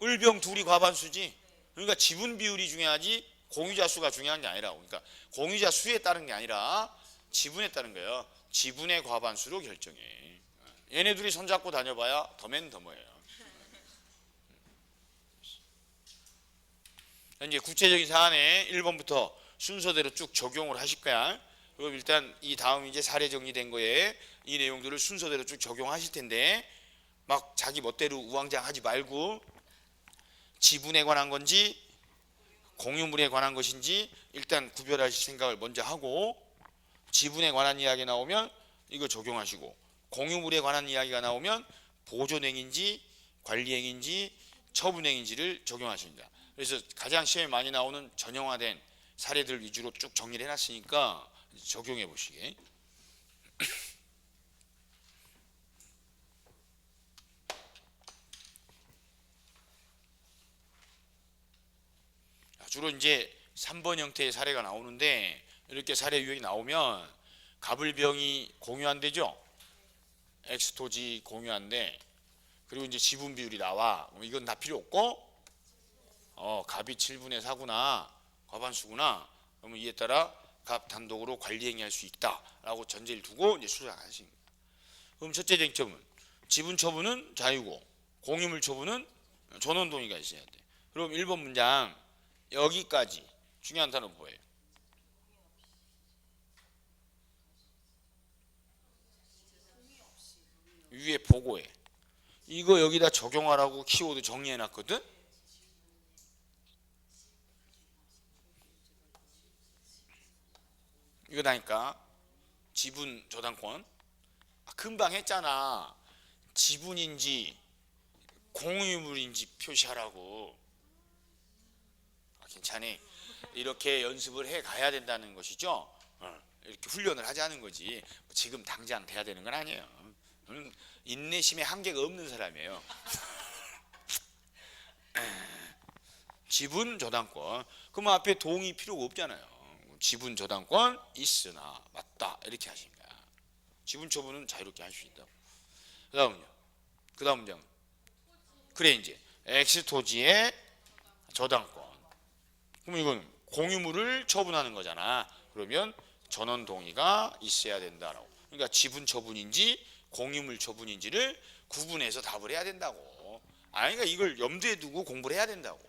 을병 둘이 과반수지. 그러니까 지분 비율이 중요하지 공유자 수가 중요한 게 아니라, 그러니까 공유자 수에 따른 게 아니라 지분에 따른 거예요. 지분의 과반수로 결정해. 얘네 둘이 손잡고 다녀봐야 더맨 더머예요. 이제 구체적인 사안에 1번부터 순서대로 쭉 적용을 하실 거야. 그럼 일단 이 다음 이제 사례 정리된 거에 이 내용들을 순서대로 쭉 적용하실 텐데, 막 자기 멋대로 우왕좌왕하지 말고 지분에 관한 건지 공유물에 관한 것인지 일단 구별하실 생각을 먼저 하고, 지분에 관한 이야기 나오면 이거 적용하시고, 공유물에 관한 이야기가 나오면 보존행위인지 관리행위인지 처분행위인지를 적용하십니다. 그래서 가장 시험에 많이 나오는 전형화된 사례들 위주로 쭉 정리를 해놨으니까 적용해 보시게. 주로 이제 3번 형태의 사례가 나오는데, 이렇게 사례 유형이 나오면 갑을병이 공유한대죠. X토지 공유한대. 그리고 이제 지분 비율이 나와. 이건 다 필요 없고, 갑이 7분의 4구나 과반수구나. 그러면 이에 따라 갑 단독으로 관리행위 할 수 있다라고 전제를 두고 이제 수정하십니다. 그럼 첫째 쟁점은 지분 처분은 자유고 공유물 처분은 전원 동의가 있어야 돼. 그럼 1번 문장 여기까지 중요한 단어 뭐예요? 위에 보고해. 이거 여기다 적용하라고 키워드 정리해놨거든. 이거다니까. 지분 저당권 금방 했잖아. 지분인지 공유물인지 표시하라고. 괜찮니? 이렇게 연습을 해 가야 된다는 것이죠. 이렇게 훈련을 하자는 거지. 지금 당장 돼야 되는 건 아니에요. 인내심에 한계가 없는 사람이에요. 지분 저당권. 그럼 앞에 동의 필요가 없잖아요. 지분 저당권 있으나 맞다 이렇게 하십니다. 지분 처분은 자유롭게 할 수 있다고. 그다음 문장. 그래 이제 X 토지의 저당권. 그럼 이건 공유물을 처분하는 거잖아. 그러면 전원 동의가 있어야 된다라고. 그러니까 지분 처분인지 공유물 처분인지를 구분해서 답을 해야 된다고. 그러니까 이걸 염두에 두고 공부를 해야 된다고.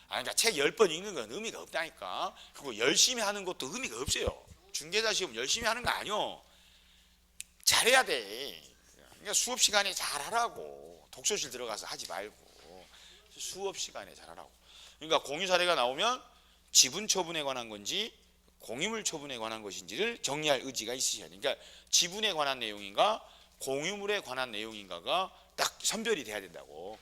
그러니까 책 10번 읽는 건 의미가 없다니까. 그리고 열심히 하는 것도 의미가 없어요. 중개사 시험 열심히 하는 거 아니요. 잘해야 돼. 그러니까 수업 시간에 잘하라고. 독서실 들어가서 하지 말고 수업 시간에 잘하라고. 그러니까 공유 사례가 나오면 지분 처분에 관한 건지 공유물 처분에 관한 것인지를 정리할 의지가 있으셔야 돼요. 그러니까 지분에 관한 내용인가 공유물에 관한 내용인가가 딱 선별이 돼야 된다고.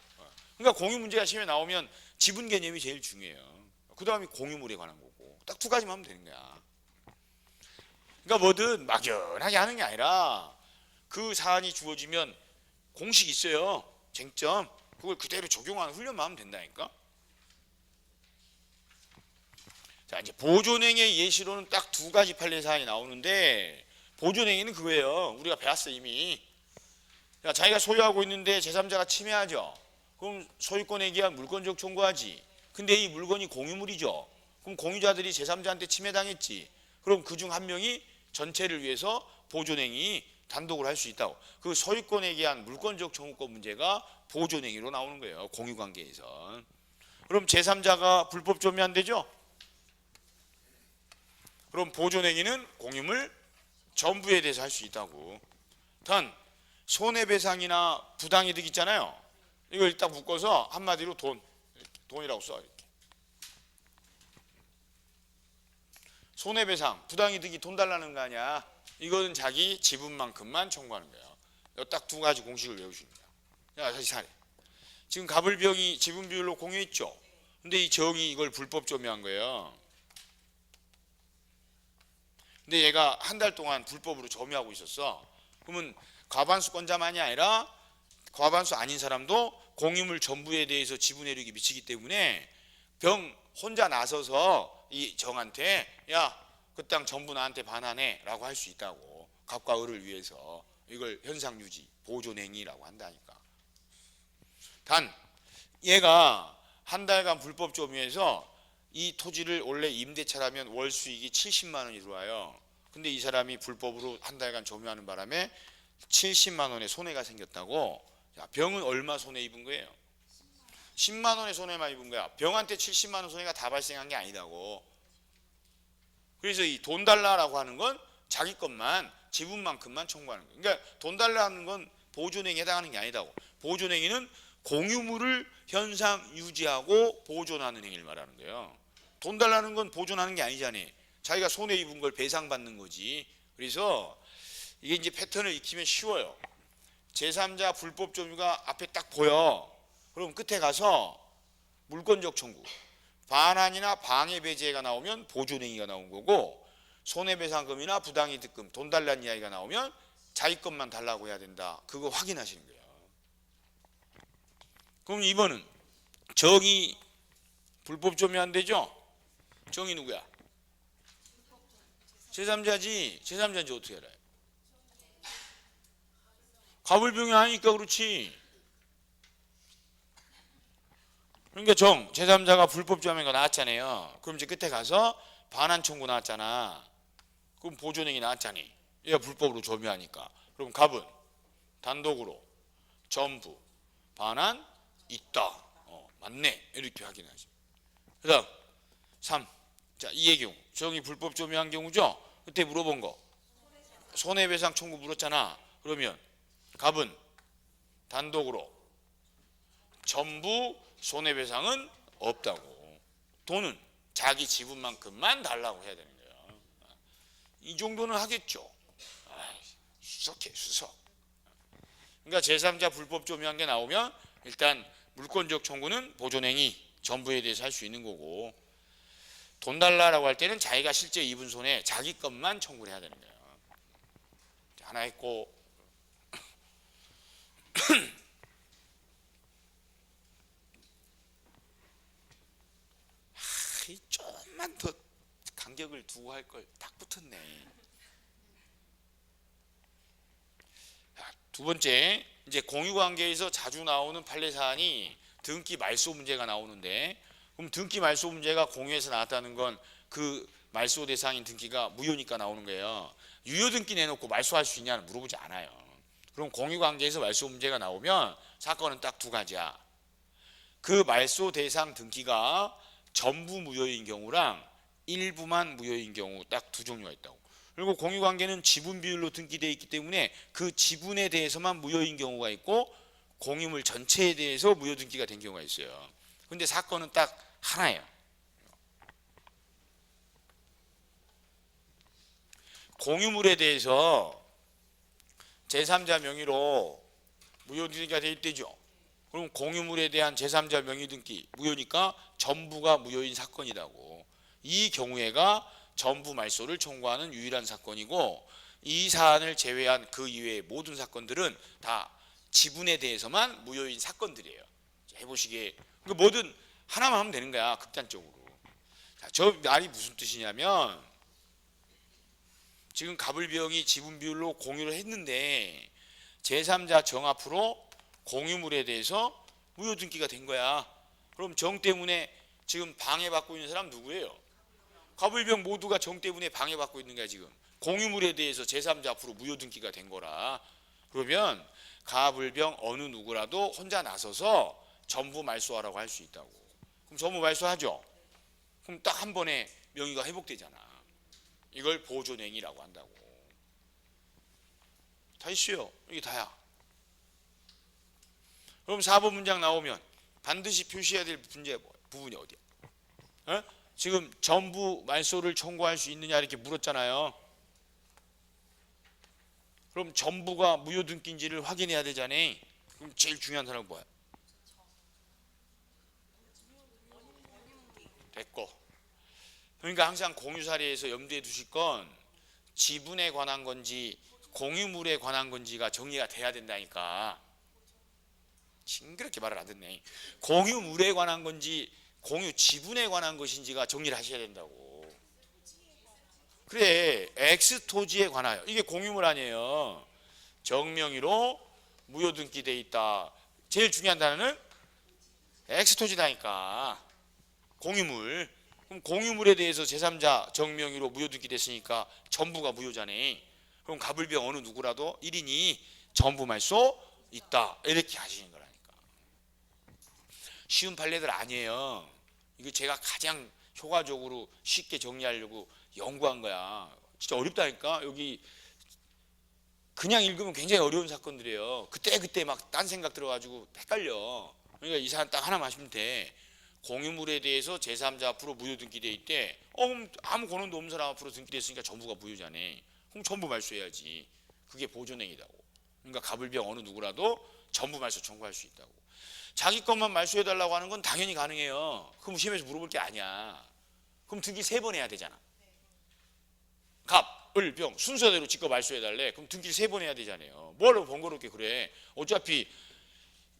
그러니까 공유 문제가 시험에 나오면 지분 개념이 제일 중요해요. 그 다음에 공유물에 관한 거고 딱 두 가지만 하면 되는 거야. 그러니까 뭐든 막연하게 하는 게 아니라 그 사안이 주어지면 공식 있어요. 쟁점. 그걸 그대로 적용하는 훈련만 하면 된다니까. 자, 이제 보존행위의 예시로는 딱 두 가지 판례 사안이 나오는데 보존행위는 그거예요. 우리가 배웠어 이미. 야, 자기가 소유하고 있는데 제3자가 침해하죠. 그럼 소유권에 기한 물권적 청구하지. 근데 이 물건이 공유물이죠. 그럼 공유자들이 제3자한테 침해당했지. 그럼 그중 한 명이 전체를 위해서 보존행위 단독으로 할 수 있다고. 그 소유권에 기한 물권적 청구권 문제가 보존행위로 나오는 거예요. 공유관계에서. 그럼 제3자가 불법 조미안 되죠? 그럼 보존행위는 공유물 전부에 대해서 할 수 있다고. 단 손해배상이나 부당이득 있잖아요. 이걸 딱 묶어서 한마디로 돈이라고 써. 이렇게. 손해배상, 부당이득이 돈 달라는 거 아니야. 이거는 자기 지분만큼만 청구하는 거예요. 딱 두 가지 공식을 외우시는 거야. 야, 다시 사례. 지금 갑을병이 지분 비율로 공유했죠. 근데 이 정이 이걸 불법 조미한 거예요. 근데 얘가 한 달 동안 불법으로 점유하고 있었어. 그러면 과반수권자만이 아니라 과반수 아닌 사람도 공유물 전부에 대해서 지분회력이 미치기 때문에 병 혼자 나서서 이 정한테 야, 그 땅 전부 나한테 반환해 라고 할 수 있다고. 갑과 을을 위해서. 이걸 현상유지 보존행위라고 한다니까. 단 얘가 한 달간 불법 점유해서 이 토지를 원래 임대차라면 월 수익이 70만 원이 들어와요. 근데 이 사람이 불법으로 한 달간 점유하는 바람에 70만 원의 손해가 생겼다고. 자, 병은 얼마 손해 입은 거예요? 10만 원의 손해만 입은 거야. 병한테 70만 원 손해가 다 발생한 게 아니다고. 그래서 이 돈 달라라고 하는 건 자기 것만 지분만큼만 청구하는 거예요. 그러니까 돈 달라는 건 보존행위에 해당하는 게 아니다고. 보존행위는 공유물을 현상 유지하고 보존하는 행위를 말하는 거예요. 돈 달라는 건 보존하는 게 아니잖아요. 자기가 손해 입은 걸 배상받는 거지. 그래서 이게 이제 패턴을 익히면 쉬워요. 제3자 불법 점유가 앞에 딱 보여. 그럼 끝에 가서 물권적 청구, 반환이나 방해 배제가 나오면 보존행위가 나온 거고, 손해배상금이나 부당이득금, 돈 달라는 이야기가 나오면 자기 것만 달라고 해야 된다. 그거 확인하시는 거예요. 그럼 2번은 정이 불법 점유 안 되죠? 정이 누구야? 제3자지. 제3자인지 어떻게 알아요? 갑을병이 아니니까 그렇지. 그러니까 제3자가 불법 점유가 나왔잖아요. 그럼 이제 끝에 가서 반환 청구 나왔잖아. 그럼 보존행위 나왔잖니. 얘가 불법으로 점유하니까. 그럼 갑은 단독으로 전부 반환 있다. 맞네. 이렇게 확인하죠. 그 다음 3. 자, 이의 경우 정이 불법 점유한 경우죠. 그때 물어본 거 손해배상 청구 물었잖아. 그러면 갑은 단독으로 전부 손해배상은 없다고. 돈은 자기 지분만큼만 달라고 해야 되는 거예요. 이 정도는 하겠죠. 수석해 수석. 그러니까 제3자 불법 점유한 게 나오면 일단 물권적 청구는 보존행위 전부에 대해서 할 수 있는 거고, 돈 달라라고 할 때는 자기가 실제 입은 손에 자기 것만 청구를 해야 되는 거예요. 하나 했고 좀만 더 간격을 두고 할 걸 딱 붙었네. 두 번째, 이제 공유관계에서 자주 나오는 판례 사안이 등기 말소 문제가 나오는데, 그럼 등기 말소 문제가 공유에서 나왔다는 건 그 말소 대상인 등기가 무효니까 나오는 거예요. 유효 등기 내놓고 말소할 수 있냐는 물어보지 않아요. 그럼 공유관계에서 말소 문제가 나오면 사건은 딱 두 가지야. 그 말소 대상 등기가 전부 무효인 경우랑 일부만 무효인 경우 딱 두 종류가 있다고. 그리고 공유관계는 지분 비율로 등기되어 있기 때문에 그 지분에 대해서만 무효인 경우가 있고 공유물 전체에 대해서 무효 등기가 된 경우가 있어요. 근데 사건은 딱 하나예요. 공유물에 대해서 제3자 명의로 무효 등기가 되어 있대죠. 그럼 공유물에 대한 제3자 명의 등기 무효니까 전부가 무효인 사건이라고. 이 경우에가 전부 말소를 청구하는 유일한 사건이고, 이 사안을 제외한 그 이외의 모든 사건들은 다 지분에 대해서만 무효인 사건들이에요. 해보시기에 뭐든 하나만 하면 되는 거야, 극단적으로. 자, 저 말이 무슨 뜻이냐면, 지금 갑을병이 지분 비율로 공유를 했는데 제3자 정 앞으로 공유물에 대해서 무효 등기가 된 거야. 그럼 정 때문에 지금 방해받고 있는 사람 누구예요? 갑을병 모두가 정 때문에 방해받고 있는 거야. 지금 공유물에 대해서 제3자 앞으로 무효 등기가 된 거라. 그러면 갑을병 어느 누구라도 혼자 나서서 전부 말소하라고 할 수 있다고. 그럼 전부 말소하죠. 그럼 딱 한 번에 명의가 회복되잖아. 이걸 보존행위라고 한다고. 다 있어요. 이게 다야. 그럼 4번 문장 나오면 반드시 표시해야 될 부분이 어디야? 어? 지금 전부 말소를 청구할 수 있느냐 이렇게 물었잖아요. 그럼 전부가 무효 등기인지를 확인해야 되잖아. 그럼 제일 중요한 사람은 뭐야? 됐고. 그러니까 항상 공유 사례에서 염두에 두실 건 지분에 관한 건지 공유물에 관한 건지가 정리가 돼야 된다니까. 징그럽게 말을 안 듣네. 공유물에 관한 건지 공유 지분에 관한 것인지가 정리를 하셔야 된다고. 그래, X 토지에 관하여. 이게 공유물 아니에요. 정명의로 무효 등기돼 있다. 제일 중요한 단어는 X 토지다니까. 공유물. 그럼 공유물에 대해서 제3자 정명의로 무효 등기됐으니까 전부가 무효자네. 그럼 갑을병 어느 누구라도 1인이 전부 말소 있다. 이렇게 하시는 거라니까. 쉬운 판례들 아니에요. 이거 제가 가장 효과적으로 쉽게 정리하려고 연구한 거야. 진짜 어렵다니까. 여기 그냥 읽으면 굉장히 어려운 사건들이에요. 그때 막 딴 생각 들어가지고 헷갈려. 그러니까 이 사안 딱 하나만 하시면 돼. 공유물에 대해서 제3자 앞으로 무효 등기돼 있대. 그럼 아무 권한도 없는 사람 앞으로 등기됐으니까 전부가 무효자네. 그럼 전부 말소해야지. 그게 보존행위라고. 그러니까 갑을병 어느 누구라도 전부 말소 청구할 수 있다고. 자기 것만 말소해달라고 하는 건 당연히 가능해요. 그럼 시험에서 물어볼 게 아니야. 그럼 등기 3번 해야 되잖아. 갑, 을, 병 순서대로 지껏 말소해달래. 그럼 등기를 3번 해야 되잖아요. 뭐하러 번거롭게 그래. 어차피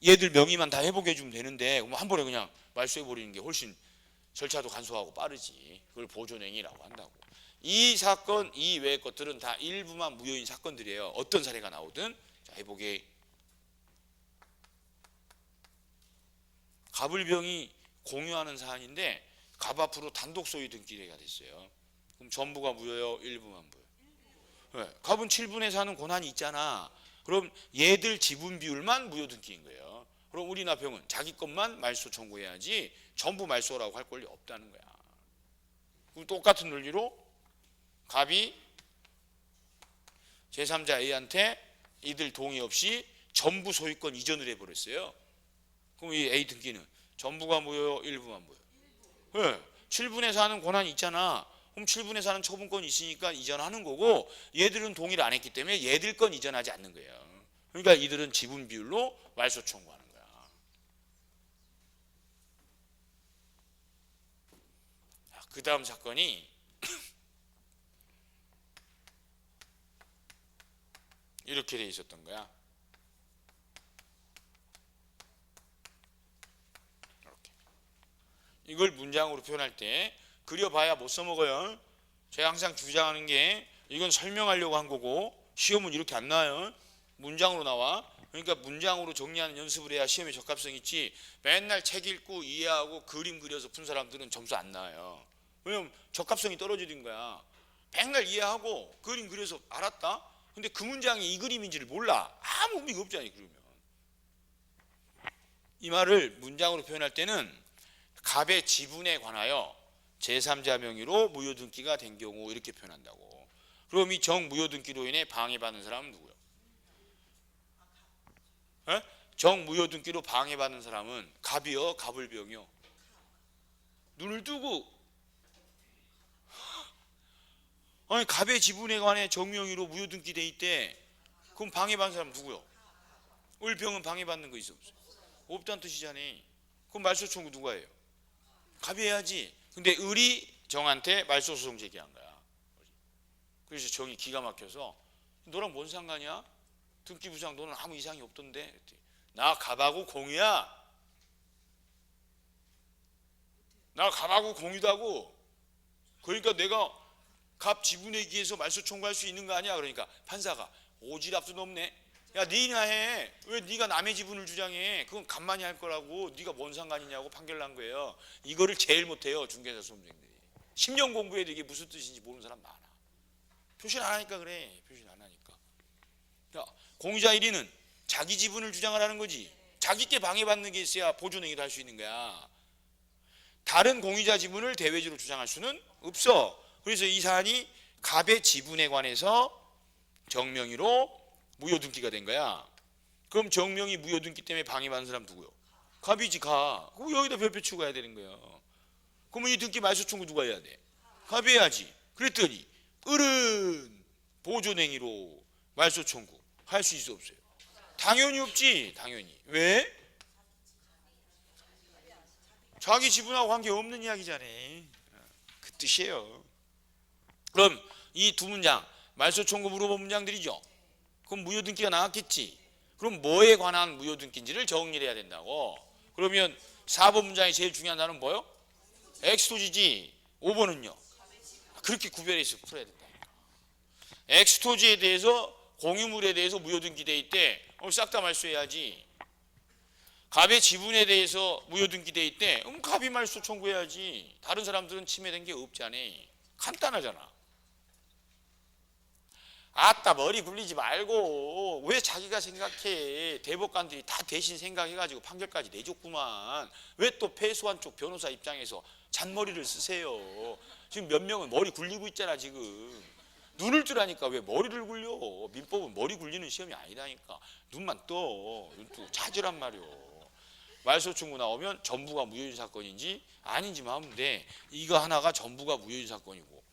얘들 명의만 다 회복해 주면 되는데 한 번에 그냥 말소해 버리는 게 훨씬 절차도 간소하고 빠르지. 그걸 보존행위라고 한다고. 이 사건 이외의 것들은 다 일부만 무효인 사건들이에요. 어떤 사례가 나오든. 자, 해보게. 갑을병이 공유하는 사안인데 갑 앞으로 단독 소유 등기가 됐어요. 그럼 전부가 무효요, 일부만 무효? 네, 갑은 7분의 4는 권한이 있잖아. 그럼 얘들 지분 비율만 무효 등기인 거예요. 그럼 우리나 병은 자기 것만 말소 청구해야지 전부 말소라고 할 권리 없다는 거야. 그럼 똑같은 논리로 갑이 제3자 A한테 이들 동의 없이 전부 소유권 이전을 해버렸어요. 그럼 이 A 등기는 전부가 무효요, 일부만 무효? 네, 7분의 4는 권한이 있잖아. 그럼 7분의 4는 처분권이 있으니까 이전하는 거고, 얘들은 동의를 안 했기 때문에 얘들 건 이전하지 않는 거예요. 그러니까 이들은 지분 비율로 말소 청구하는 거야. 그 다음 사건이 이렇게 돼 있었던 거야. 이렇게. 이걸 문장으로 표현할 때 그려봐야 못 써먹어요. 제가 항상 주장하는 게 이건 설명하려고 한 거고 시험은 이렇게 안 나와요. 문장으로 나와. 그러니까 문장으로 정리하는 연습을 해야 시험에 적합성 있지. 맨날 책 읽고 이해하고 그림 그려서 푼 사람들은 점수 안 나와요. 왜냐면 적합성이 떨어지는 거야. 맨날 이해하고 그림 그려서 알았다. 근데 그 문장이 이 그림인지를 몰라. 아무 의미가 없잖아요. 그러면 이 말을 문장으로 표현할 때는 갑의 지분에 관하여 제3자 명의로 무효등기가 된 경우 이렇게 표현한다고. 그럼 이 정무효등기로 인해 방해받는 사람은 누구요? 에? 정무효등기로 방해받는 사람은 갑이요, 갑을병이요. 눈을 뜨고 아니 갑의 지분에 관해 정명의로 무효등기 돼 있대. 그럼 방해받는 사람 누구요? 을병은 방해받는 거 있어 없어? 없다는 뜻이잖아. 그럼 말소청구 누가 해요? 갑이 해야지. 근데 을이 정한테 말소소송 제기한 거야. 그래서 정이 기가 막혀서 너랑 뭔 상관이야? 등기부상 너는 아무 이상이 없던데. 나 갑하고 공이야. 나 갑하고 공이다고. 그러니까 내가 갑 지분에 기해서 말소 청구할 수 있는 거 아니야? 그러니까 판사가 오지랖도 없네. 야 니나 해. 왜 네가 남의 지분을 주장해? 그건 갑만이 할 거라고. 네가 뭔 상관이냐고 판결 난 거예요. 이거를 제일 못해요 중개사 수험생들이. 10년 공부해도 이게 무슨 뜻인지 모르는 사람 많아. 표시를 안 하니까 그래. 표시를 안 하니까. 야, 공유자 1위는 자기 지분을 주장하라는 거지. 자기께 방해받는 게 있어야 보존행위를 할 수 있는 거야. 다른 공유자 지분을 대외적으로 주장할 수는 없어. 그래서 이 사안이 갑의 지분에 관해서 정명의로 무효등기가 된 거야. 그럼 정명의 무효등기 때문에 방해받는 사람 누구요? 갑이지 갑. 그럼 여기다 별표 치고 가야 되는 거예요. 그러면 이 등기 말소 청구 누가 해야 돼? 갑이 해야지. 그랬더니 을은 보존행위로 말소 청구 할 수 있어 없어요? 당연히 없지. 당연히. 왜? 자기 지분하고 관계없는 이야기잖아. 그 뜻이에요. 그럼 이 두 문장 말소 청구 물어본 문장들이죠. 그럼 무효등기가 나왔겠지. 그럼 뭐에 관한 무효등기인지를 정리를 해야 된다고. 그러면 4번 문장이 제일 중요한 단어는 뭐요? 엑스토지지. 5번은요? 그렇게 구별해서 풀어야 된다. 엑스토지에 대해서 공유물에 대해서 무효등기 돼 있대. 싹 다 말소해야지. 갑의 지분에 대해서 무효등기 돼 있대. 그럼 갑이 말소 청구해야지. 다른 사람들은 침해된 게 없잖아. 간단하잖아. 아따 머리 굴리지 말고 왜 자기가 생각해. 대법관들이 다 대신 생각해가지고 판결까지 내줬구만. 왜 또 패소한 쪽 변호사 입장에서 잔머리를 쓰세요. 지금 몇 명은 머리 굴리고 있잖아 지금. 눈을 뜨라니까 왜 머리를 굴려. 민법은 머리 굴리는 시험이 아니라니까. 눈만 떠. 눈 뜨고 찾으란 말이오. 말소 청구 나오면 전부가 무효인 사건인지 아닌지만 하면 돼. 이거 하나가 전부가 무효인 사건이고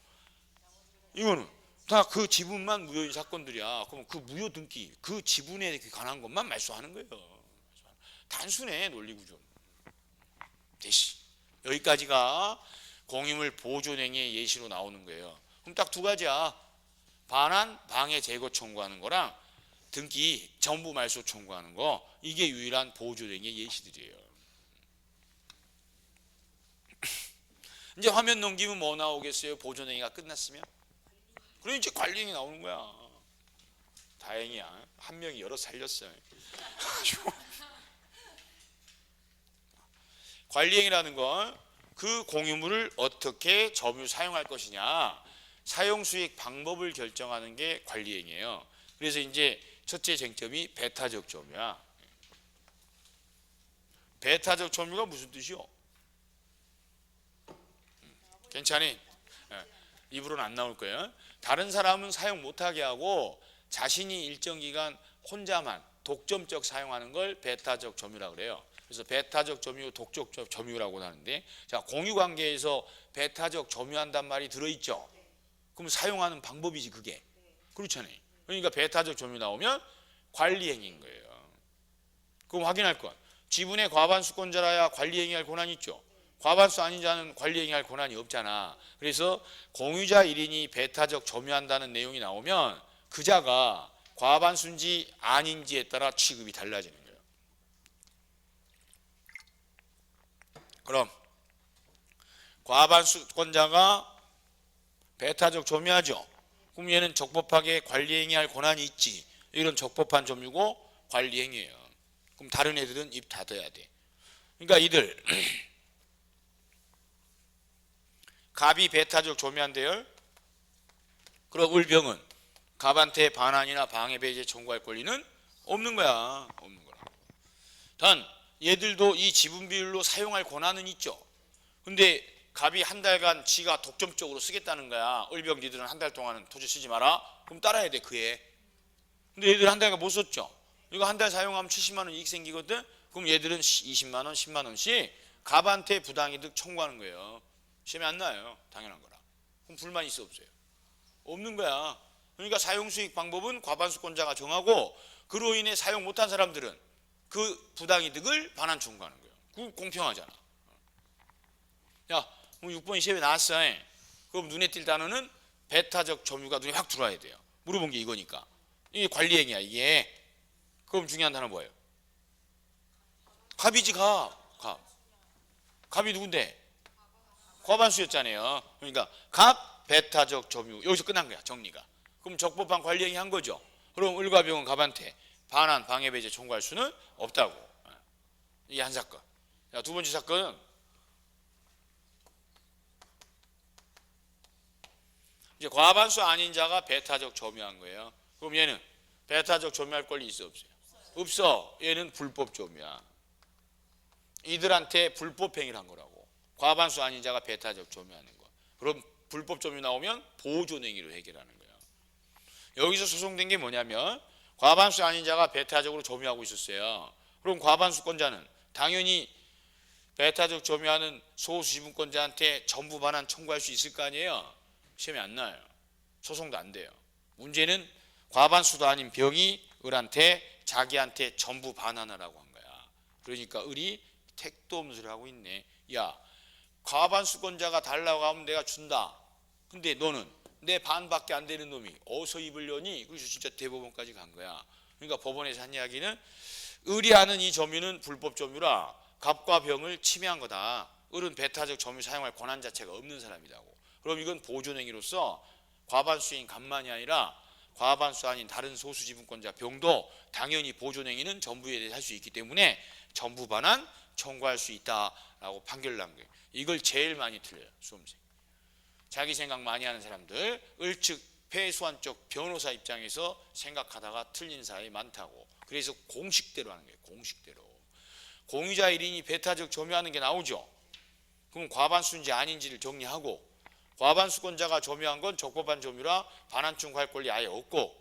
이거는 다 그 지분만 무효인 사건들이야. 그럼 그 무효 등기, 그 지분에 관한 것만 말소하는 거예요. 단순해 논리구조. 대시 여기까지가 공유물 보존행위의 예시로 나오는 거예요. 그럼 딱 두 가지야. 반환, 방해, 제거 청구하는 거랑 등기, 전부 말소 청구하는 거. 이게 유일한 보존행위의 예시들이에요. 이제 화면 넘기면 뭐 나오겠어요? 보존행위가 끝났으면? 그럼 이제 관리행위 나오는 거야. 다행이야. 한 명이 여러 살렸어요. 관리행위라는 건 그 공유물을 어떻게 점유 사용할 것이냐, 사용 수익 방법을 결정하는 게 관리행위예요. 그래서 이제 첫째 쟁점이 배타적 점유야. 배타적 점유가 무슨 뜻이요? 괜찮니? 입으로는 안 나올 거예요. 다른 사람은 사용 못하게 하고 자신이 일정 기간 혼자만 독점적 사용하는 걸 배타적 점유라고 그래요. 그래서 배타적 점유, 독점적 점유라고 하는데, 자 공유 관계에서 배타적 점유한단 말이 들어있죠. 그럼 사용하는 방법이지 그게. 그렇잖아요. 그러니까 배타적 점유 나오면 관리행위인 거예요. 그럼 확인할 건 지분의 과반수권자라야 관리행위할 권한이 있죠. 과반수 아닌 자는 관리 행위할 권한이 없잖아. 그래서 공유자 1인이 배타적 점유한다는 내용이 나오면 그 자가 과반수인지 아닌지에 따라 취급이 달라지는 거예요. 그럼 과반수권자가 배타적 점유하죠. 그럼 얘는 적법하게 관리 행위할 권한이 있지. 이런 적법한 점유고 관리 행위예요. 그럼 다른 애들은 입 닫아야 돼. 그러니까 이들 갑이 배타적 점유한대요. 그럼 을병은 갑한테 반환이나 방해 배제 청구할 권리는 없는 거야. 없는 거라. 단 얘들도 이 지분 비율로 사용할 권한은 있죠. 근데 갑이 한 달간 지가 독점적으로 쓰겠다는 거야. 을병 니들은 한 달 동안은 토지 쓰지 마라. 그럼 따라야 돼 그에. 근데 얘들 한 달간 못 썼죠. 이거 한 달 사용하면 70만 원 이익 생기거든. 그럼 얘들은 20만 원, 10만 원씩 갑한테 부당이득 청구하는 거예요. 시험에 안 나요. 당연한 거라. 그럼 불만 있어 없어요? 없는 거야. 그러니까 사용수익 방법은 과반수권자가 정하고 그로 인해 사용 못한 사람들은 그 부당이득을 반환 청구하는 거예요. 그거 공평하잖아. 야, 그럼 6번 시험에 나왔어. 그럼 눈에 띌 단어는 배타적 점유가 눈에 확 들어와야 돼요. 물어본 게 이거니까. 이게 관리 행위야 이게. 그럼 중요한 단어 뭐예요? 갑이지 갑. 갑이 누군데? 과반수였잖아요. 그러니까 갑 배타적 점유 여기서 끝난 거야 정리가. 그럼 적법한 관리 행위 한 거죠. 그럼 을과 병은 갑한테 반환 방해 배제 청구할 수는 없다고. 이게 한 사건. 자, 두 번째 사건은 이제 과반수 아닌 자가 배타적 점유한 거예요. 그럼 얘는 배타적 점유할 권리 있어 없어요? 없어. 얘는 불법 점유야. 이들한테 불법 행위를 한 거라고. 과반수 아닌 자가 배타적 점유하는 거. 그럼 불법 점유 나오면 보존 행위로 해결하는 거야. 여기서 소송된 게 뭐냐면 과반수 아닌 자가 배타적으로 점유하고 있었어요. 그럼 과반수권자는 당연히 배타적 점유하는 소수 지분권자한테 전부 반환 청구할 수 있을 거 아니에요. 시험에 안 나요. 소송도 안 돼요. 문제는 과반수도 아닌 병이 을한테 자기한테 전부 반환하라고 한 거야. 그러니까 을이 택도 없는 소리를 하고 있네. 야, 과반수권자가 달라고 하면 내가 준다. 근데 너는 내 반밖에 안 되는 놈이 어디서 입을 여니? 그래서 진짜 대법원까지 간 거야. 그러니까 법원에서 한 이야기는 을이 하는 이 점유는 불법 점유라 갑과 병을 침해한 거다. 을은 배타적 점유 사용할 권한 자체가 없는 사람이라고. 그럼 이건 보존행위로서 과반수인 갑만이 아니라 과반수 아닌 다른 소수 지분권자 병도 당연히 보존행위는 전부에 대해서 할 수 있기 때문에 전부 반환 청구할 수 있다라고 판결을 난 거예요. 이걸 제일 많이 틀려요. 수험생. 자기 생각 많이 하는 사람들 을측 패소한 쪽 변호사 입장에서 생각하다가 틀린 사람이 많다고. 그래서 공식대로 하는 거예요. 공식대로. 공유자 1인이 배타적 점유하는 게 나오죠. 그럼 과반수인지 아닌지를 정리하고 과반수권자가 점유한 건 적법한 점유라 반환 청구할 권리 아예 없고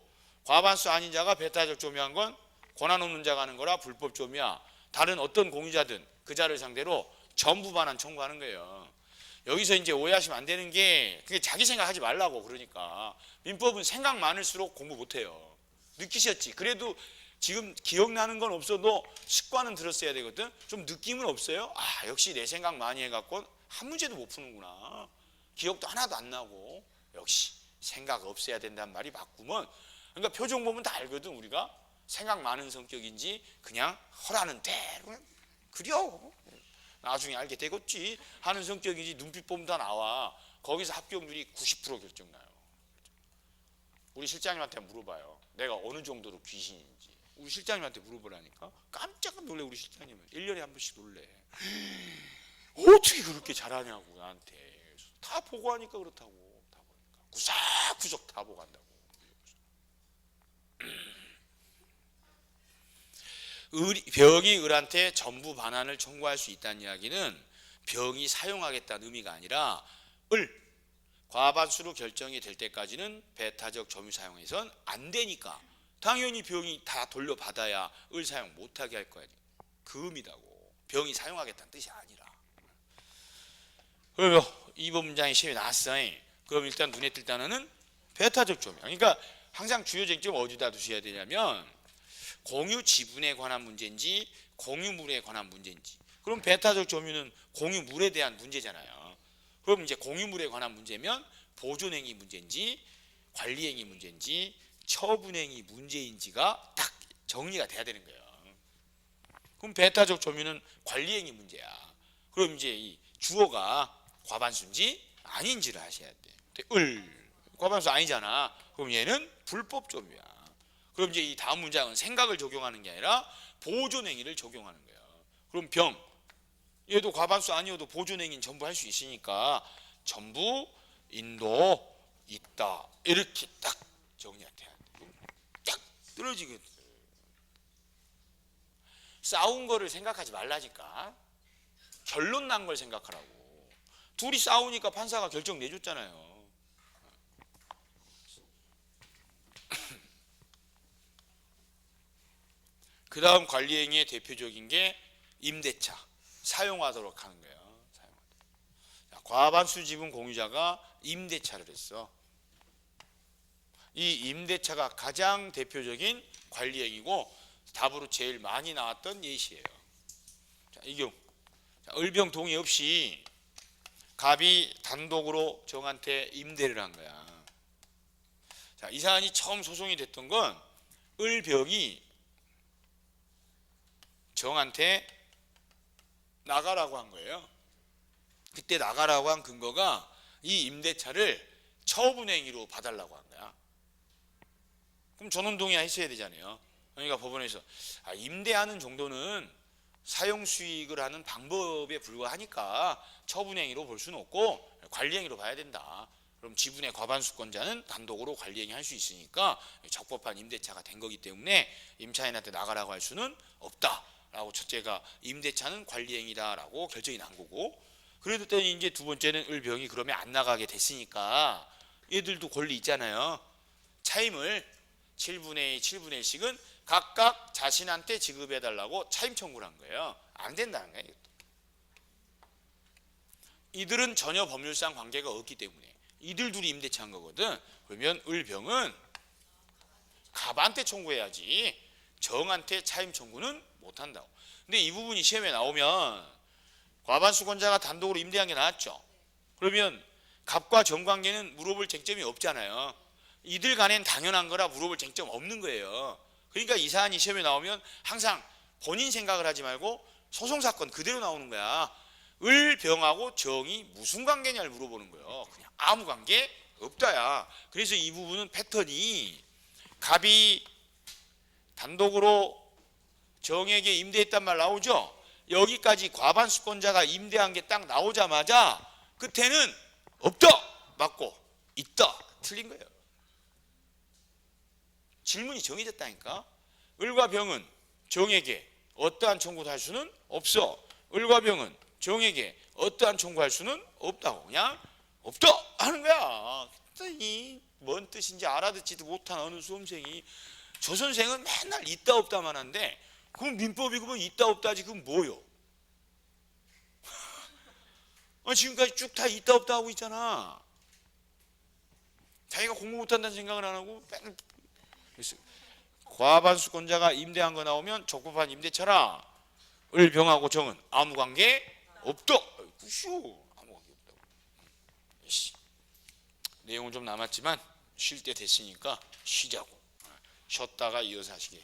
과반수 아닌 자가 배타적 점유한 건 권한 없는 자가 하는 거라 불법 점유야. 다른 어떤 공유자든 그 자를 상대로 전부 반환 청구하는 거예요. 여기서 이제 오해하시면 안 되는 게 그게 자기 생각하지 말라고. 그러니까 민법은 생각 많을수록 공부 못해요. 느끼셨지? 그래도 지금 기억나는 건 없어도 습관은 들었어야 되거든. 좀 느낌은 없어요? 아, 역시 내 생각 많이 해갖고 한 문제도 못 푸는구나. 기억도 하나도 안 나고. 역시 생각 없애야 된다는 말이 맞구먼. 그러니까 표정 보면 다 알거든. 우리가 생각 많은 성격인지 그냥 허라는 대로 그려 나중에 알게 되겠지 하는 성격인지 눈빛 보면 다 나와. 거기서 합격률이 90% 결정나요. 우리 실장님한테 물어봐요. 내가 어느 정도로 귀신인지. 우리 실장님한테 물어보라니까. 깜짝 놀래. 우리 실장님은 1년에 한 번씩 놀래. 어떻게 그렇게 잘하냐고 나한테. 다 보고하니까 그렇다고. 다 보니까 구석구석 다 보고한다고. 병이 을한테 전부 반환을 청구할 수 있다는 이야기는 병이 사용하겠다는 의미가 아니라 과반수로 결정이 될 때까지는 배타적 점유 사용해선 안 되니까 당연히 병이 다 돌려받아야 을 사용 못하게 할 거야. 그 의미다고. 병이 사용하겠다는 뜻이 아니라. 그러면 2번 문장이 시험에 나왔어. 그럼 일단 눈에 띌 단어는 배타적 점유. 그러니까 항상 주요 쟁점 어디다 두셔야 되냐면 공유 지분에 관한 문제인지 공유물에 관한 문제인지 그럼 배타적 점유는 공유물에 대한 문제잖아요. 그럼 이제 공유물에 관한 문제면 보존행위 문제인지 관리행위 문제인지 처분행위 문제인지가 딱 정리가 돼야 되는 거예요. 그럼 배타적 점유는 관리행위 문제야. 그럼 이제 이 주어가 과반수인지 아닌지를 하셔야 돼. 과반수 아니잖아. 그럼 얘는 불법 점유야. 그럼 이제 이 다음 문장은 생각을 적용하는 게 아니라 보존행위를 적용하는 거야. 그럼 병, 얘도 과반수 아니어도 보존행위는 전부 할 수 있으니까 전부 인도 있다. 이렇게 딱 정리가 돼야 돼. 딱 떨어지게. 싸운 거를 생각하지 말라니까. 결론 난 걸 생각하라고. 둘이 싸우니까 판사가 결정 내줬잖아요. 그 다음 관리행위의 대표적인 게 임대차 사용하도록 하는 거예요. 자, 과반수 지분 공유자가 임대차를 했어. 이 임대차가 가장 대표적인 관리행위고 답으로 제일 많이 나왔던 예시예요. 자, 이 경우 을병 동의 없이 갑이 단독으로 정한테 임대를 한 거야. 자, 이 사안이 처음 소송이 됐던 건 을병이 정한테 나가라고 한 거예요. 그때 나가라고 한 근거가 이 임대차를 처분행위로 봐달라고 한 거야. 그럼 전원동의 했어야 되잖아요. 그러니까 법원에서 임대하는 정도는 사용수익을 하는 방법에 불과하니까 처분행위로 볼 수는 없고 관리행위로 봐야 된다. 그럼 지분의 과반수권자는 단독으로 관리행위 할 수 있으니까 적법한 임대차가 된 거기 때문에 임차인한테 나가라고 할 수는 없다 라고 첫째가 임대차는 관리행위다 라고 결정이 난 거고, 그랬더니 이제 두 번째는 을병이 그러면 안 나가게 됐으니까 얘들도 권리 있잖아요. 차임을 7분의 2, 7분의 1씩은 각각 자신한테 지급해달라고 차임 청구를 한 거예요. 안 된다는 거예요. 이들은 전혀 법률상 관계가 없기 때문에 이들 둘이 임대차 한 거거든. 그러면 을병은 갑한테 청구해야지 정한테 차임 청구는 못한다고. 근데 이 부분이 시험에 나오면 과반수권자가 단독으로 임대한 게 나왔죠. 그러면 갑과 정 관계는 물어볼 쟁점이 없잖아요. 이들 간엔 당연한 거라 물어볼 쟁점 없는 거예요. 그러니까 이 사안이 시험에 나오면 항상 본인 생각을 하지 말고 소송사건 그대로 나오는 거야. 을병하고 정이 무슨 관계냐를 물어보는 거예요. 그냥 아무 관계 없다야. 그래서 이 부분은 패턴이 갑이 단독으로 정에게 임대했단 말 나오죠. 여기까지 과반수권자가 임대한 게 딱 나오자마자 끝에는 없다 맞고 있다 틀린 거예요. 질문이 정해졌다니까. 을과 병은 정에게 어떠한 청구도 할 수는 없어. 을과 병은 정에게 어떠한 청구할 수는 없다고. 그냥 없다 하는 거야. 그랬더니 뭔 뜻인지 알아듣지도 못한 어느 수험생이 저 선생은 맨날 있다 없다만 한데 그럼 민법이고 뭐 있다 없다지 그건 뭐요? 지금까지 쭉 다 있다 없다 하고 있잖아. 자기가 공부 못한다는 생각을 안 하고 맨날 과반수권자가 임대한 거 나오면 적법한 임대차라. 을병하고 정은 아무 관계 없다. 쉬워. 아무 관계 없다고. 내용은 좀 남았지만 쉴 때 됐으니까 쉬자고. 쉬었다가 이어서 하시게.